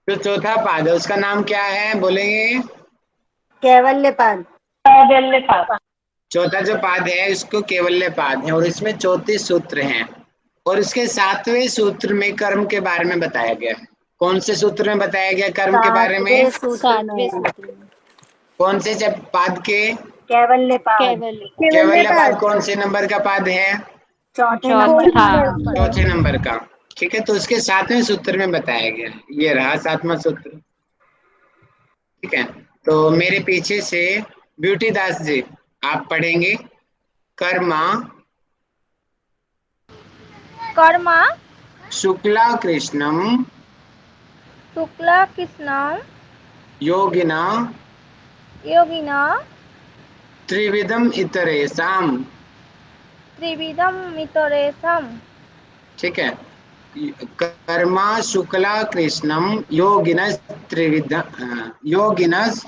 जो चौथा पाद है उसका नाम क्या है, बोलेंगे? कैवल्य पाद। चौथा जो पाद है इसको केवल्य पाद है, और इसमें 34 सूत्र हैं। और इसके 7वें सूत्र में कर्म के बारे में बताया गया है। कौन से सूत्र में बताया गया कर्म के बारे में? 7वें सूत्र 7वें में सूत्र में कौन से पाद के? कैवल्य पाद। केवल केवल्य पाद कौन से नंबर का पाद है? चौथे नंबर का। चौथे नंबर का, ठीक है। तो उसके 7वें सूत्र में बताया गया है, ये रहा 7वां सूत्र, ठीक है। तो मेरे पीछे से ब्यूटी दास जी आप पढ़ेंगे, कर्मा कर्मा शुक्ला कृष्णम शुक्ला कृष्णं योगिना योगिना त्रिविधम इतरेसाम, त्रिविधं मितरेशम। ठीक है। कर्मा शुक्ला कृष्णम योगिनस त्रिविध, योगिनस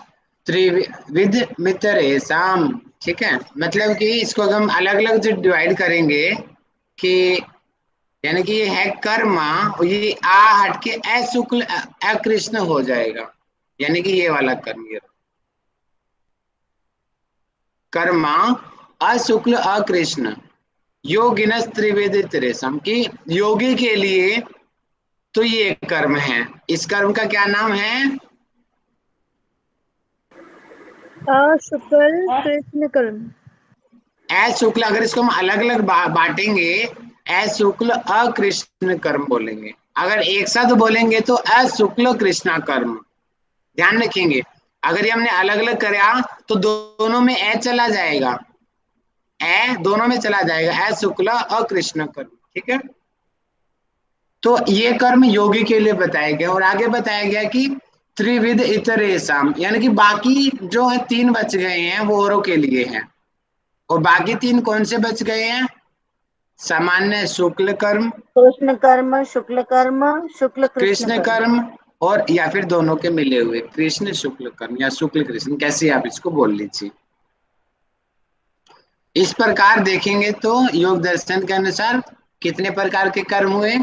त्रिविध मितरेसाम, ठीक है। मतलब कि इसको हम अलग अलग जो डिवाइड करेंगे कि, यानी कि ये है कर्मा, और ये आ हट के अशुक्ल अकृष्ण हो जाएगा, यानी कि ये वाला कर्म, ये कर्मा अशुक्ल अकृष्ण योगिनस त्रिवेद रेशम की, योगी के लिए तो ये कर्म है। इस कर्म का क्या नाम है? शुक्ल कृष्ण कर्म। अशुक्ल, अगर इसको हम अलग अलग बांटेंगे, अशुक्ल अकृष्ण कर्म बोलेंगे। अगर एक साथ बोलेंगे तो अशुक्ल कृष्णा कर्म। ध्यान रखेंगे, अगर ये हमने अलग अलग करा तो दोनों में ए चला जाएगा, ए दोनों में चला जाएगा, अशुक्ल अकृष्ण कर्म, ठीक है। तो ये कर्म योगी के लिए बताया गया, और आगे बताया गया कि त्रिविध इतरेशम, यानी कि बाकी जो है 3 बच गए हैं वो औरों के लिए हैं। और बाकी 3 कौन से बच गए हैं? सामान्य शुक्ल कर्म, कृष्ण कर्म, शुक्ल कर्म, शुक्ल कृष्ण कृष्ण कर्म। कर्म, और या फिर दोनों के मिले हुए कृष्ण शुक्ल कर्म या शुक्ल कृष्ण, कैसे आप इसको बोल लीजिए। इस प्रकार देखेंगे तो योग दर्शन के अनुसार कितने प्रकार के कर्म हुए?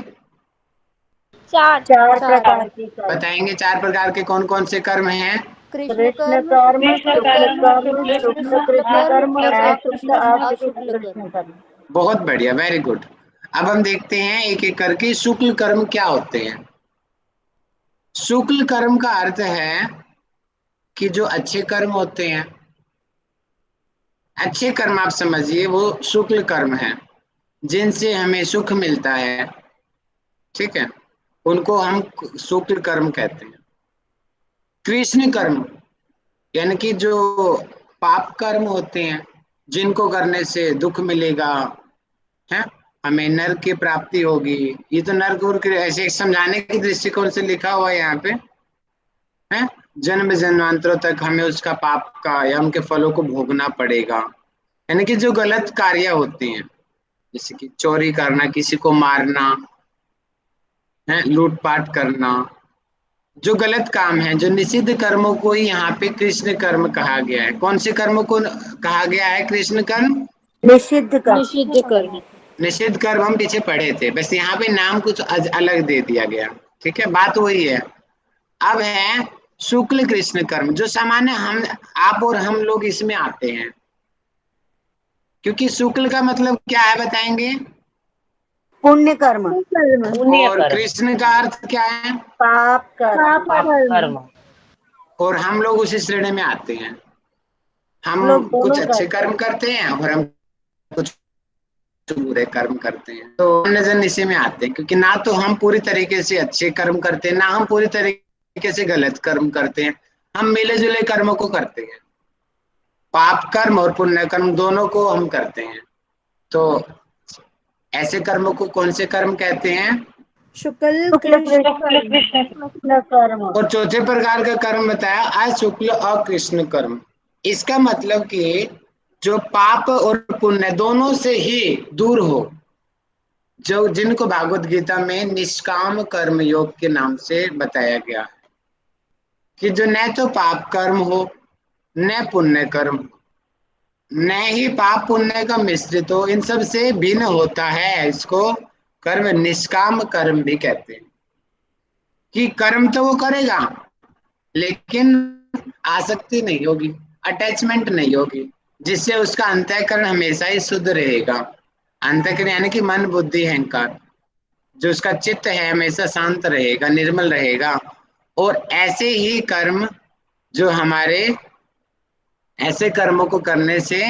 4 4 प्रकार के कर्म। बताएंगे 4 प्रकार के कौन कौन से कर्म हैं? कृष्ण कृष्ण कर्म, कर्म, शुक्ल शुक्ल कर्म, कर्म, शुक्ल शुक्ल कृष्ण कर्म कर्म, और अशुक्ल अशुक्ल अशुक्ल कृष्ण कर्म। कर्म। बहुत बढ़िया, वेरी गुड। अब हम देखते हैं एक एक करके शुक्ल कर्म क्या होते हैं। शुक्ल कर्म का अर्थ है कि जो अच्छे कर्म होते हैं, अच्छे कर्म आप समझिए वो शुक्ल कर्म है, जिनसे हमें सुख मिलता है, ठीक है, उनको हम शुक्ल कर्म कहते हैं। कृष्ण कर्म यानी कि जो पाप कर्म होते हैं, जिनको करने से दुख मिलेगा, है, हमें नरक की प्राप्ति होगी। ये तो नरक और ऐसे समझाने के दृष्टिकोण से लिखा हुआ है यहाँ पे, है, जन्म जन्मांतरों तक हमें उसका पाप का या उनके फलों को भोगना पड़ेगा। यानी कि जो गलत कार्य होते हैं, जैसे कि चोरी करना, किसी को मारना, है, लूटपाट करना, जो गलत काम है, जो निषिद्ध कर्मों को ही यहाँ पे कृष्ण कर्म कहा गया है। कौन से कर्मों को कहा गया है कृष्ण कर्म? निषिद्ध कर्म। निषिद्ध कर्म। निषिद्ध कर्म हम पीछे पढ़े थे, बस यहाँ पे नाम कुछ अलग दे दिया गया, ठीक है, बात वही है। अब है शुक्ल कृष्ण कर्म, जो सामान्य हम आप और हम लोग इसमें आते हैं। क्योंकि शुक्ल का मतलब क्या है बताएंगे? पुण्य कर्म, पुण्य और कर्म, कृष्ण का अर्थ क्या है? पाप कर्म, पाप कर्म। और हम लोग उसी श्रेणी में आते हैं। हम लोग कुछ दोनों अच्छे करते कर्म हैं। करते हैं और हम कुछ बुरे कर्म करते हैं, तो अन्य जन इसी में आते हैं, क्योंकि ना तो हम पूरी तरीके से अच्छे कर्म करते हैं, ना हम पूरी तरीके से गलत कर्म करते हैं। हम मिले जुले कर्मों को करते हैं, पाप कर्म और पुण्य कर्म दोनों को हम करते हैं। तो ऐसे कर्मों को कौन से कर्म कहते हैं? शुक्ल कृष्ण कृष्ण कर्म। और चौथे प्रकार का कर्म बताया अशुक्ल अकृष्ण कर्म। इसका मतलब कि जो पाप और पुण्य दोनों से ही दूर हो, जो जिनको भागवत गीता में निष्काम कर्म योग के नाम से बताया गया है, कि जो न तो पाप कर्म हो न पुण्य कर्म, न ही पाप पुण्य का मिश्रित हो, इन सब से भिन्न होता है, इसको कर्म निष्काम कर्म भी कहते हैं। कि कर्म तो वो करेगा लेकिन आसक्ति नहीं होगी, अटैचमेंट नहीं होगी, जिससे उसका अंतःकरण हमेशा ही शुद्ध रहेगा। अंतःकरण यानी कि मन बुद्धि अहंकार, जो उसका चित्त है हमेशा शांत रहेगा, निर्मल रहेगा। और ऐसे ही कर्म जो हमारे, ऐसे कर्मों को करने से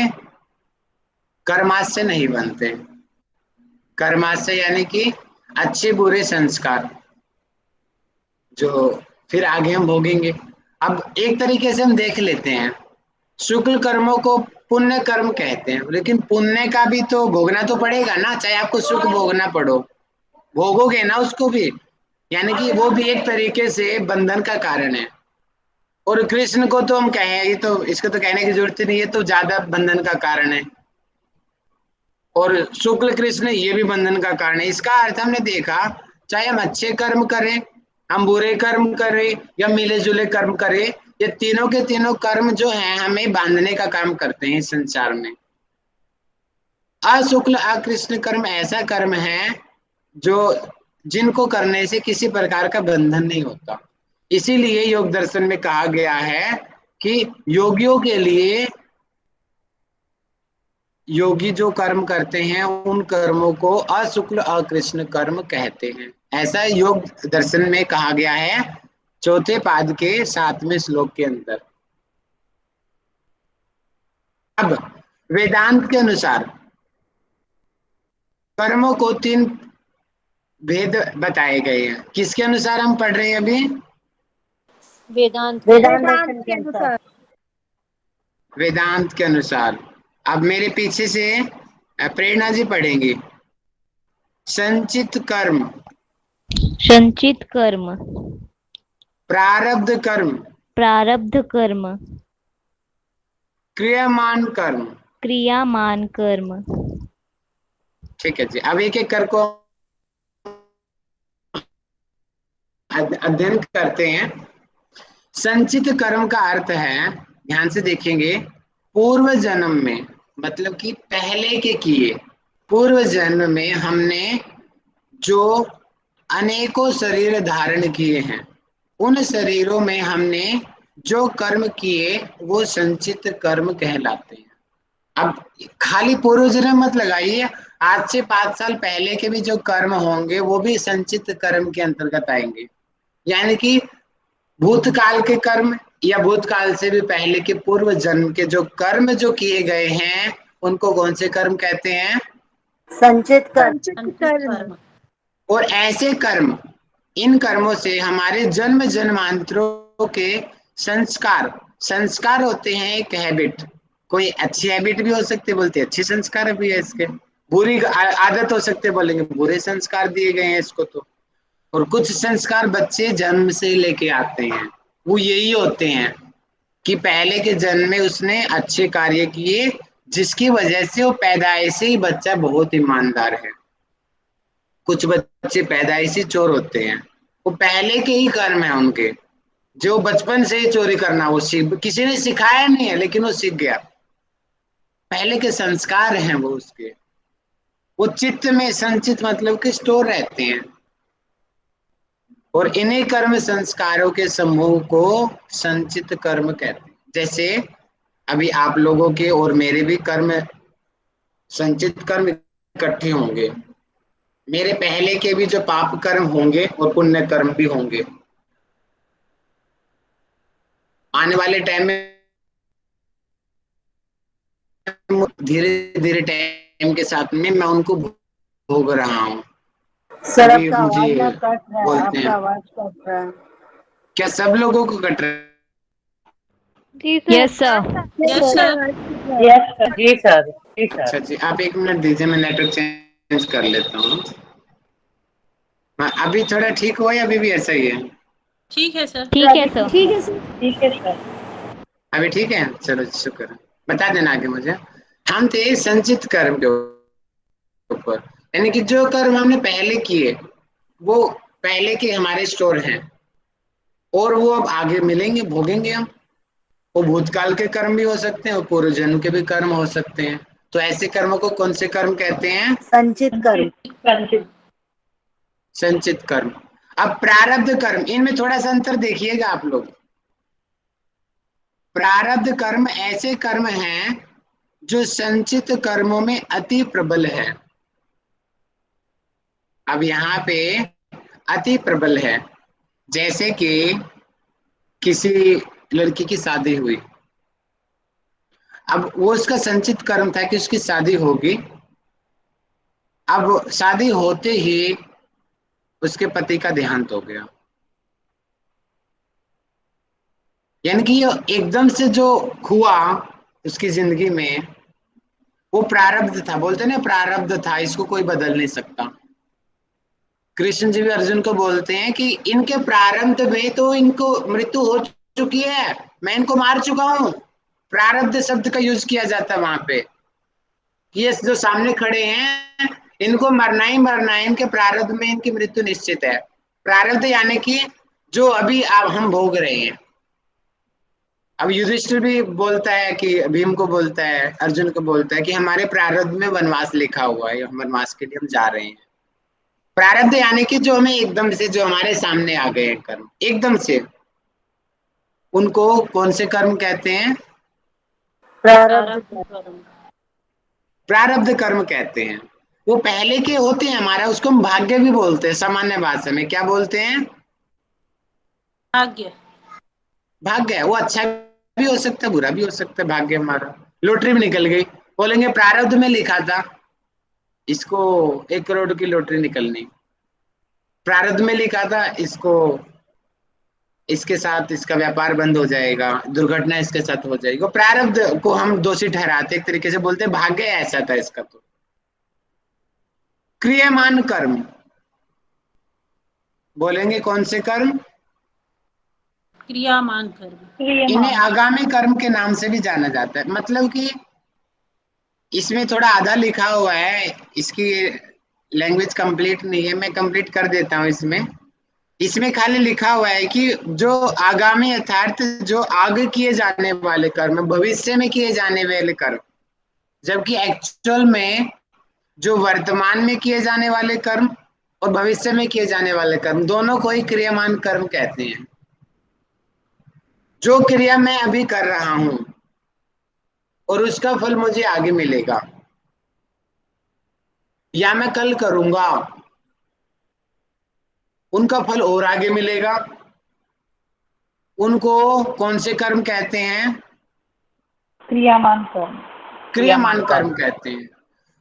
कर्माशय नहीं बनते। कर्माशय यानी कि अच्छे बुरे संस्कार, जो फिर आगे हम भोगेंगे। अब एक तरीके से हम देख लेते हैं, शुक्ल कर्मों को पुण्य कर्म कहते हैं, लेकिन पुण्य का भी तो भोगना तो पड़ेगा ना, चाहे आपको सुख भोगना पड़ो, भोगोगे ना उसको भी, यानी कि वो भी एक तरीके से बंधन का कारण है। और कृष्ण को तो हम कहें, ये तो इसको तो कहने की जरूरत ही नहीं है, तो ज्यादा बंधन का कारण है। और शुक्ल कृष्ण ये भी बंधन का कारण है। इसका अर्थ हमने देखा, चाहे हम अच्छे कर्म करें, हम बुरे कर्म करें या मिले जुले कर्म करें, ये तीनों के तीनों कर्म जो हैं हमें बांधने का काम करते हैं इस संसार में। अशुक्ल अकृष्ण कर्म ऐसा कर्म है जो, जिनको करने से किसी प्रकार का बंधन नहीं होता। इसीलिए योग दर्शन में कहा गया है कि योगियों के लिए, योगी जो कर्म करते हैं उन कर्मों को अशुक्ल अकृष्ण कर्म कहते हैं। ऐसा योग दर्शन में कहा गया है चौथे पाद के 7वें श्लोक के अंदर। अब वेदांत के अनुसार कर्मों को 3 भेद बताए गए हैं। किसके अनुसार हम पढ़ रहे हैं अभी? वेदांत वेदांत दर्शन के अनुसार। वेदांत के अनुसार। अब मेरे पीछे से प्रेरणा जी पढ़ेंगे। संचित कर्म, संचित कर्म, प्रारब्ध कर्म, प्रारब्ध कर्म, क्रियमान कर्म। क्रियामान कर्म। ठीक है जी, अब एक एक कर को अध्ययन करते हैं। संचित कर्म का अर्थ है, ध्यान से देखेंगे, पूर्व जन्म में, मतलब कि पहले के किए, पूर्व जन्म में हमने जो अनेकों शरीर धारण किए हैं, उन शरीरों में हमने जो कर्म किए वो संचित कर्म कहलाते हैं। अब खाली पूर्व जन्म मत लगाइए, आज से 5 साल पहले के भी जो कर्म होंगे वो भी संचित कर्म के अंतर्गत आएंगे। यानी कि भूतकाल के कर्म या भूतकाल से भी पहले के पूर्व जन्म के जो कर्म जो किए गए हैं उनको कौन से कर्म कहते हैं? संचित कर्म। और ऐसे कर्म, इन कर्मों से हमारे जन्म जन्मांतरों के संस्कार, संस्कार होते हैं एक हैबिट, कोई अच्छी हैबिट भी हो सकती है, बोलते अच्छे संस्कार भी है इसके, बुरी आदत हो सकते बोलेंगे बुरे संस्कार दिए गए हैं इसको तो। और कुछ संस्कार बच्चे जन्म से लेके आते हैं, वो यही होते हैं कि पहले के जन्म में उसने अच्छे कार्य किए, जिसकी वजह से वो पैदाइश से ही बच्चा बहुत ईमानदार है। कुछ बच्चे पैदाइशी चोर होते हैं, वो पहले के ही कर्म है उनके, जो बचपन से ही चोरी करना वो सीख, किसी ने सिखाया नहीं है लेकिन वो सीख गया, पहले के संस्कार हैं वो उसके, वो चित्त में संचित मतलब कि स्टोर रहते हैं। और इन्हीं कर्म संस्कारों के समूह को संचित कर्म कहते हैं। जैसे अभी आप लोगों के और मेरे भी कर्म संचित कर्म इकट्ठे होंगे। मेरे पहले के भी जो पाप कर्म होंगे और पुण्य कर्म भी होंगे। आने वाले टाइम में धीरे धीरे टाइम के साथ में मैं उनको भोग रहा हूँ। सर अभी आपका मुझे आवाज ना कट रहा है, बोलते आपका हैं, आवाज कट रहा है। क्या सब लोगों को कट रहा है? जी sir. Yes sir. Yes sir. जी सर, जी अच्छा सर। जी, आप 1 मिनट दीजिए, मैं नेटवर्क चेंज कर लेता हूँ। हाँ, अभी थोड़ा ठीक हुआ या अभी भी ऐसा ही है? ठीक है सर। ठीक है सर। ठीक है सर। ठीक है सर। अभी ठीक है, चलो शुक्र है। बता देना आगे मुझे। हम थे संचित कर्म के ऊपर, यानी कि जो कर्म हमने पहले किए वो पहले के हमारे स्टोर हैं और वो अब आगे मिलेंगे, भोगेंगे हम। वो भूतकाल के कर्म भी हो सकते हैं और पूर्व जन्म के भी कर्म हो सकते हैं। तो ऐसे कर्मों को कौन से कर्म कहते हैं? संचित कर्म। संचित। संचित कर्म। अब प्रारब्ध कर्म, इनमें थोड़ा सा अंतर देखिएगा आप लोग। प्रारब्ध कर्म ऐसे कर्म हैं जो संचित कर्मों में अति प्रबल है। अब यहाँ पे अति प्रबल है, जैसे कि किसी लड़की की शादी हुई। अब वो उसका संचित कर्म था कि उसकी शादी होगी। अब शादी होते ही उसके पति का देहांत हो गया, यानी कि ये एकदम से जो हुआ उसकी जिंदगी में, वो प्रारब्ध था। बोलते ना प्रारब्ध था, इसको कोई बदल नहीं सकता। कृष्ण जी भी अर्जुन को बोलते हैं कि इनके प्रारब्ध में तो इनको मृत्यु हो चुकी है, मैं इनको मार चुका हूं। प्रारब्ध शब्द का यूज किया जाता है वहां पे। ये जो सामने खड़े हैं इनको मरना ही मरना है, इनके प्रारब्ध में इनकी मृत्यु निश्चित है। प्रारब्ध यानी कि जो अभी अब हम भोग रहे हैं। अब युधिष्ठिर भी बोलता है कि भीम को बोलता है, अर्जुन को बोलता है कि हमारे प्रारब्ध में वनवास लिखा हुआ है, वनवास के लिए हम जा रहे हैं। प्रारब्ध यानी कि जो हमें एकदम से, जो हमारे सामने आ गए हैं कर्म एकदम से, उनको कौन से कर्म कहते हैं? प्रारब्ध कर्म। प्रारब्ध कर्म कहते हैं। वो पहले के होते हैं हमारा, उसको हम भाग्य भी बोलते हैं। सामान्य भाषा में क्या बोलते हैं? भाग्य। भाग्य है। वो अच्छा भी हो सकता है, बुरा भी हो सकता है। भाग्य हमारा, लॉटरी भी निकल गई, बोलेंगे प्रारब्ध में लिखा था इसको 1 करोड़ की लॉटरी निकलनी, प्रारब्ध में लिखा था इसको, इसके साथ इसका व्यापार बंद हो जाएगा, दुर्घटना इसके साथ हो जाएगी। प्रारब्ध को हम दोषी ठहराते, एक तरीके से बोलते हैं भाग्य ऐसा था इसका। तो क्रियमान कर्म बोलेंगे, कौन से कर्म? क्रियामान कर्म। इन्हें आगामी कर्म के नाम से भी जाना जाता है। मतलब कि इसमें थोड़ा आधा लिखा हुआ है, इसकी लैंग्वेज कंप्लीट नहीं है, मैं कंप्लीट कर देता हूँ। इसमें इसमें खाली लिखा हुआ है कि जो आगामी अर्थात जो आगे किए जाने वाले कर्म, भविष्य में किए जाने वाले कर्म, जबकि एक्चुअल में जो वर्तमान में किए जाने वाले कर्म और भविष्य में किए जाने वाले कर्म, दोनों को ही क्रियामान कर्म कहते हैं। जो क्रिया मैं अभी कर रहा हूं और उसका फल मुझे आगे मिलेगा, या मैं कल करूंगा उनका फल और आगे मिलेगा, उनको कौन से कर्म कहते हैं? क्रियामान कर्म। क्रियामान कर्म कहते हैं।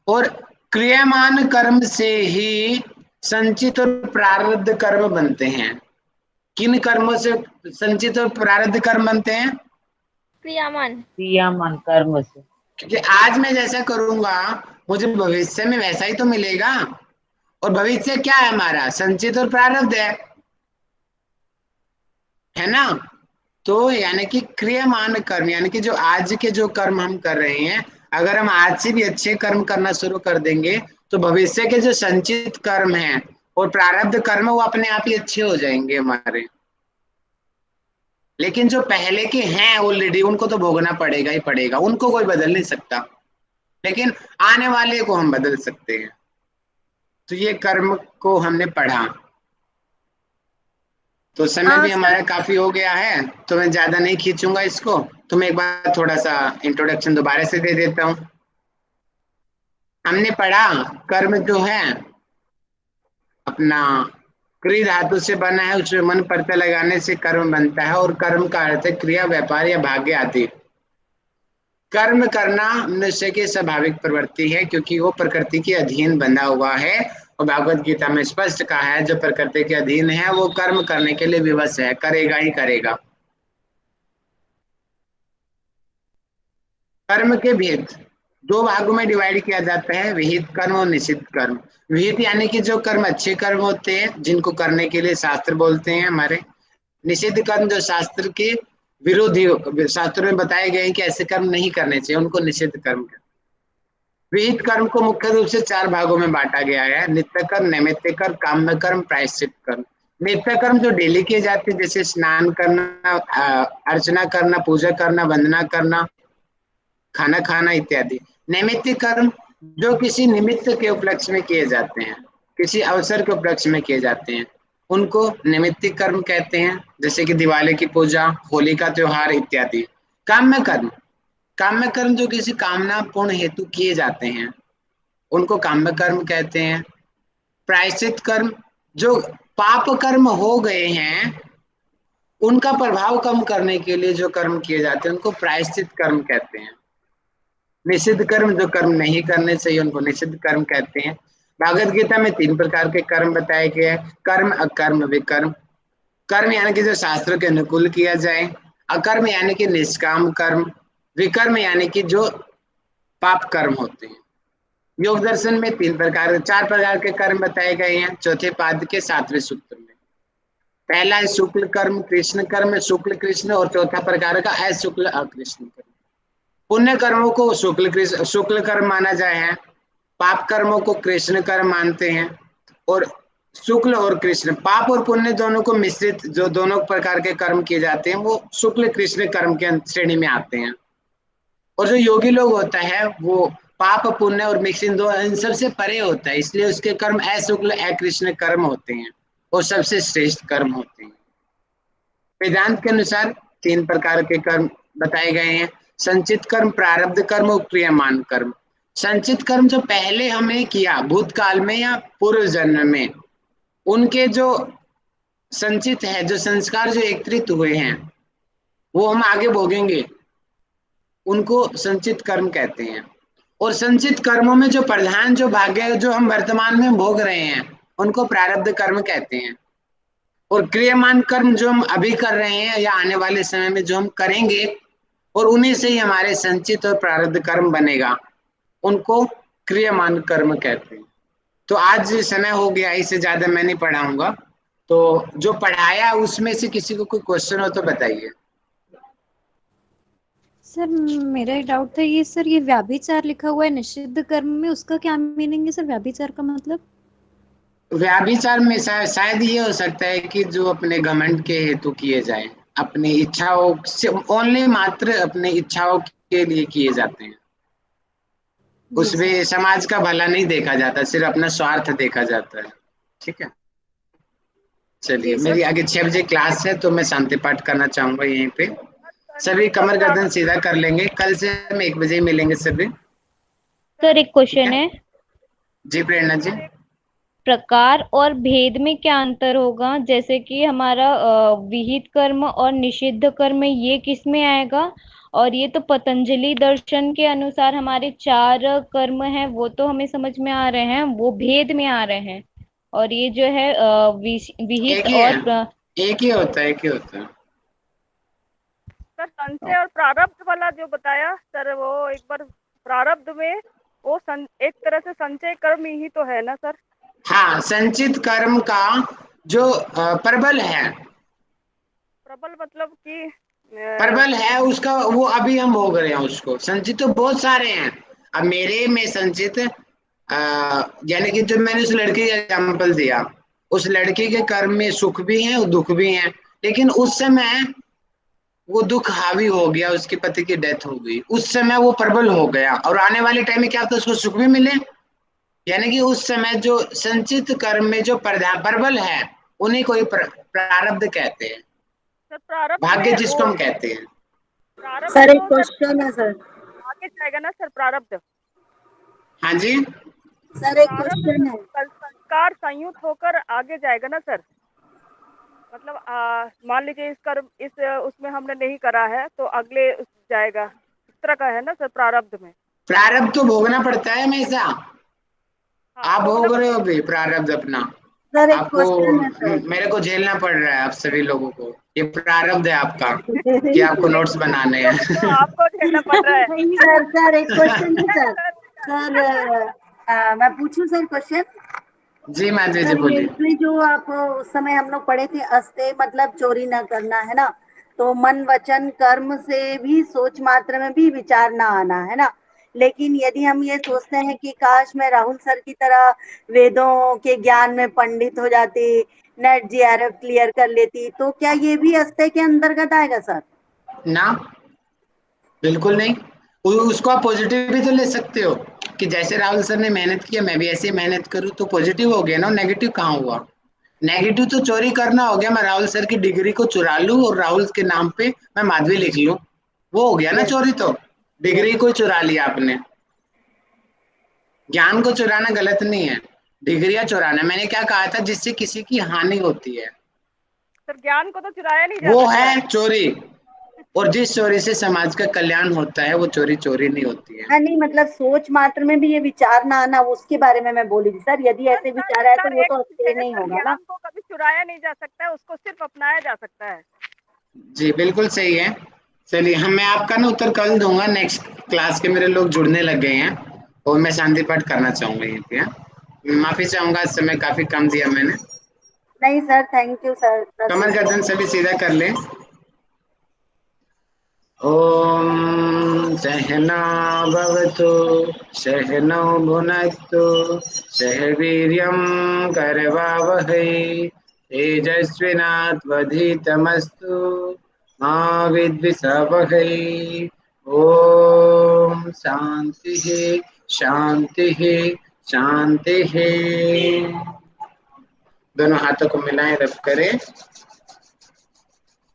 और क्रियामान कर्म से ही संचित और प्रारब्ध कर्म बनते हैं। किन कर्मों से संचित और प्रारब्ध कर्म बनते हैं? क्रियामान। क्रियामान कर्म से। क्योंकि आज मैं जैसा करूंगा मुझे भविष्य में वैसा ही तो मिलेगा। और भविष्य क्या है हमारा? संचित और प्रारब्ध है ना। तो यानी कि क्रियमान कर्म, यानी कि जो आज के जो कर्म हम कर रहे हैं, अगर हम आज से भी अच्छे कर्म करना शुरू कर देंगे तो भविष्य के जो संचित कर्म हैं और प्रारब्ध कर्म वो अपने आप ही अच्छे हो जाएंगे हमारे। लेकिन जो पहले के हैं ऑलरेडी, उनको तो भोगना पड़ेगा ही पड़ेगा, उनको कोई बदल नहीं सकता। लेकिन आने वाले को हम बदल सकते हैं। तो ये कर्म को हमने पढ़ा। तो समय भी हमारा काफी हो गया है, तो मैं ज्यादा नहीं खींचूंगा इसको। तो मैं एक बार थोड़ा सा इंट्रोडक्शन दोबारा से दे देता हूँ। हमने पढ़ा कर्म जो है अपना क्रिया धातु से बना है, उसमें मन प्रत्यय लगाने से कर्म बनता है और कर्म का अर्थ है क्रिया, व्यापार या भाग्य आदि। कर्म करना मनुष्य की स्वाभाविक प्रवृत्ति है क्योंकि वो प्रकृति के अधीन बंधा हुआ है, और भगवत गीता में स्पष्ट कहा है जो प्रकृति के अधीन है वो कर्म करने के लिए विवश है, करेगा ही करेगा। कर्म के भेद दो भागों में डिवाइड किया जाता है, विहित कर्म और निषिद्ध कर्म। विहित यानी कि जो कर्म अच्छे कर्म होते हैं जिनको करने के लिए शास्त्र बोलते हैं हमारे। निषिद्ध कर्म जो शास्त्र के विरोधी, शास्त्र में बताए गए हैं कि ऐसे कर्म नहीं करने चाहिए, उनको निषिद्ध कर्म कहते हैं। विहित कर्म को मुख्य रूप से 4 भागों में बांटा गया है, नित्य कर्म, नैमित्तिक कर्म, काम्य कर्म, प्रायश्चित कर्म। नित्य कर्म जो डेली किए जाते हैं जैसे स्नान करना, अर्चना करना, पूजा करना, वंदना करना, खाना खाना इत्यादि। नैमित्तिक कर्म जो किसी निमित्त के उपलक्ष्य में किए जाते हैं, किसी अवसर के उपलक्ष्य में किए जाते हैं, उनको नैमित्तिक कर्म कहते हैं, जैसे कि दिवाली की पूजा, होली का त्योहार इत्यादि। काम्य कर्म, काम्य कर्म जो किसी कामना पूर्ण हेतु किए जाते हैं उनको काम्य कर्म कहते हैं। प्रायश्चित कर्म जो पाप कर्म हो गए हैं उनका प्रभाव कम करने के लिए जो कर्म किए जाते हैं उनको प्रायश्चित कर्म कहते हैं। निषिद्ध कर्म जो कर्म नहीं करने चाहिए उनको निषिद्ध कर्म कहते हैं। भागवत गीता में 3 प्रकार के कर्म बताए गए हैं, कर्म, अकर्म, विकर्म। कर्म यानी कि जो शास्त्रों के अनुकूल किया जाए, अकर्म यानी कि निष्काम कर्म, विकर्म यानी कि जो पाप कर्म होते हैं। योग दर्शन में 4 प्रकार के कर्म बताए गए हैं चौथे पाद के 7वें सूत्र में। पहला है शुक्ल कर्म, कृष्ण कर्म, शुक्ल कृष्ण, और चौथा प्रकार का अशुक्ल अकृष्ण कर्म। पुण्य कर्मों को शुक्ल कर्म माना जाए है, पाप कर्मों को कृष्ण कर्म मानते हैं, और शुक्ल और कृष्ण, पाप और पुण्य दोनों को मिश्रित जो दोनों प्रकार के कर्म किए जाते हैं वो शुक्ल कृष्ण कर्म के श्रेणी में आते हैं। और जो योगी लोग होता है वो पाप पुण्य और मिक्सिंग दो इन सबसे परे होता है, इसलिए उसके कर्म अशुक्ल अकृष्ण कर्म होते हैं और सबसे श्रेष्ठ कर्म होते हैं। वेदांत के अनुसार 3 प्रकार के कर्म बताए गए हैं, संचित कर्म, प्रारब्ध कर्म और क्रियमान कर्म। संचित कर्म जो पहले हमने किया भूतकाल में या पूर्व जन्म में, उनके जो संचित है, जो संस्कार जो एकत्रित हुए हैं वो हम आगे भोगेंगे, उनको संचित कर्म कहते हैं। और संचित कर्मों में जो प्रधान जो भाग्य जो हम वर्तमान में भोग रहे हैं उनको प्रारब्ध कर्म कहते हैं। और क्रियमान कर्म जो हम अभी कर रहे हैं या आने वाले समय में जो हम करेंगे और उन्हीं से ही हमारे संचित और प्रारब्ध कर्म बनेगा, उनको क्रियमान कर्म कहते हैं। तो आज समय हो गया, इससे ज्यादा मैं नहीं पढ़ाऊंगा, तो जो पढ़ाया उसमें से किसी को कोई क्वेश्चन हो तो बताइए। सर मेरा एक डाउट था, ये सर ये व्याभिचार लिखा हुआ है निषिद्ध कर्म में, उसका क्या मीनिंग है सर? व्याभिचार का मतलब? व्याभिचार में शायद ये हो सकता है कि जो अपने घमंड के हेतु किए जाए, अपनी इच्छाओं से, ओनली मात्र अपने इच्छाओं के लिए किए जाते हैं, उसमें समाज का भला नहीं देखा जाता, सिर्फ अपना स्वार्थ देखा जाता है। ठीक है, चलिए मेरी आगे 6 बजे क्लास है तो मैं शांति पाठ करना चाहूंगा यहीं पे। सभी कमर गर्दन सीधा कर लेंगे, कल से हम 1 बजे मिलेंगे सभी। सर एक क्वेश्चन है, जी प्रेरणा जी। प्रकार और भेद में क्या अंतर होगा? जैसे कि हमारा विहित कर्म और निषिद्ध कर्म ये किस में आएगा? और ये तो पतंजलि दर्शन के अनुसार हमारे 4 कर्म हैं वो तो हमें समझ में आ रहे हैं, वो भेद में आ रहे हैं। और ये जो है विहित एक ही और है, एक ही होता है, एक ही होता है सर। संचय और प्रारब्ध वाला जो बताया सर, वो एक बार प्रारब्ध में वो एक तरह से संचय कर्म ही तो है ना सर? हाँ, संचित कर्म का जो प्रबल है, प्रबल मतलब कि प्रबल है उसका, वो अभी हम भोग रहे हैं उसको। संचित तो बहुत सारे हैं, अब मेरे में संचित यानी कि जो मैंने उस लड़के का एग्जाम्पल दिया, उस लड़के के कर्म में सुख भी है और दुख भी है, लेकिन उस समय वो दुख हावी हो गया, उसके पति की डेथ हो गई, उस समय वो प्रबल हो गया, और आने वाले टाइम में क्या होता है उसको सुख भी मिले। यानी कि उस समय जो संचित कर्म में जो प्रबल है उन्हीं को ही प्रारब्ध कहते हैं, सर प्रारब्ध भाग्य में जिसको हम कहते हैं। प्रारब्ध सर एक तो क्वेश्चन है सर। आगे जाएगा ना सर प्रारब्ध? हाँ जी, सर एक क्वेश्चन है। संस्कार संयुक्त होकर आगे जाएगा ना सर। मतलब मान लीजिए इस कर्म इस उसमें हमने नहीं करा है तो अगले जाएगा, इस तरह का है ना सर प्रारब्ध में। प्रारब्ध तो भोगना पड़ता है हमेशा। हाँ, आप भोगना भोग रहे हो अभी प्रारब्ध अपना। सर एक आपको क्वेश्चन है सर। मेरे को झेलना पड़ रहा है आप सभी लोगों को, ये प्रारब्ध है आपका कि आपको नोट्स बनाने हैं। तो आपको झेलना पड़ रहा है। सर एक क्वेश्चन है सर। सर मैं पूछूं सर क्वेश्चन? जी माधवी जी सर ये बोलिए। इसमें जो आप उस समय हम लोग पढ़े थे, अस्ते मतलब चोरी न करना, है ना? तो मन वचन कर्म से भी सोच मात्र में भी विचार ना आना, है ना? लेकिन यदि हम ये सोचते हैं कि काश मैं राहुल सर की तरह वेदों के ज्ञान में पंडित हो जाती, नेट जीआरएफ क्लियर कर लेती, तो क्या ये भी अस्ते के अंतर्गत आएगा सर? ना, बिल्कुल नहीं। उसको आप पॉजिटिव भी तो ले सकते हो कि जैसे राहुल सर ने मेहनत किया मैं भी ऐसे मेहनत करूँ, तो पॉजिटिव हो गया ना, नेगेटिव कहाँ हुआ? नेगेटिव तो चोरी करना हो गया, मैं राहुल सर की डिग्री को चुरा लूं और राहुल के नाम पे मैं माधवी लिख लूं, वो हो गया ना चोरी। तो डिग्री को चुरा लिया आपने। ज्ञान को चुराना गलत नहीं है, डिग्रियां चुराना। मैंने क्या कहा था? जिससे किसी की हानि होती है सर ज्ञान को तो चुराया नहीं जा वो सकता है चोरी, और जिस चोरी से समाज का कल्याण होता है वो चोरी चोरी नहीं होती है। हाँ नहीं, मतलब सोच मात्र में भी ये विचार ना आना, उसके बारे में मैं बोली थी सर। यदि ऐसे विचार आए तो वो एक तो अस्ते है नहीं सर, होगा ना। ज्ञान को कभी चुराया नहीं जा सकता है, उसको सिर्फ अपनाया जा सकता है। जी बिल्कुल सही है। चलिए हम, मैं आपका ना उत्तर कल दूंगा, नेक्स्ट क्लास के मेरे लोग जुड़ने लग गए हैं और मैं शांति पाठ करना चाहूंगा यहीं पे। हाँ? माफी चाहूंगा, इस समय काफी कम दिया मैंने। नहीं सर, थैंक यू सर। कमर गर्दन सभी सीधा कर लें। ओम सहना भवतु सहनौ भुनक्तु सह वीर्यं करवावहै तेजस्विनात्वधीतमस्तु मा विद्विषावहै। ओम शांति शांति शांति। दोनों हाथों को मिलाएं, रब करें,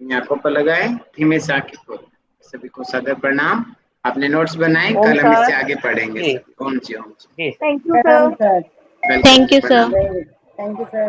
आंखों पर लगाएं, धीमे से आंखें खोलें। सभी को सदैव प्रणाम। अपने नोट्स बनाएं, ओम कल हम सर। इससे आगे पढ़ेंगे। जी ओम जी, ओम जी। जी thank you sir. Welcome thank जी, यू प्रणाम। सर। Thank you sir.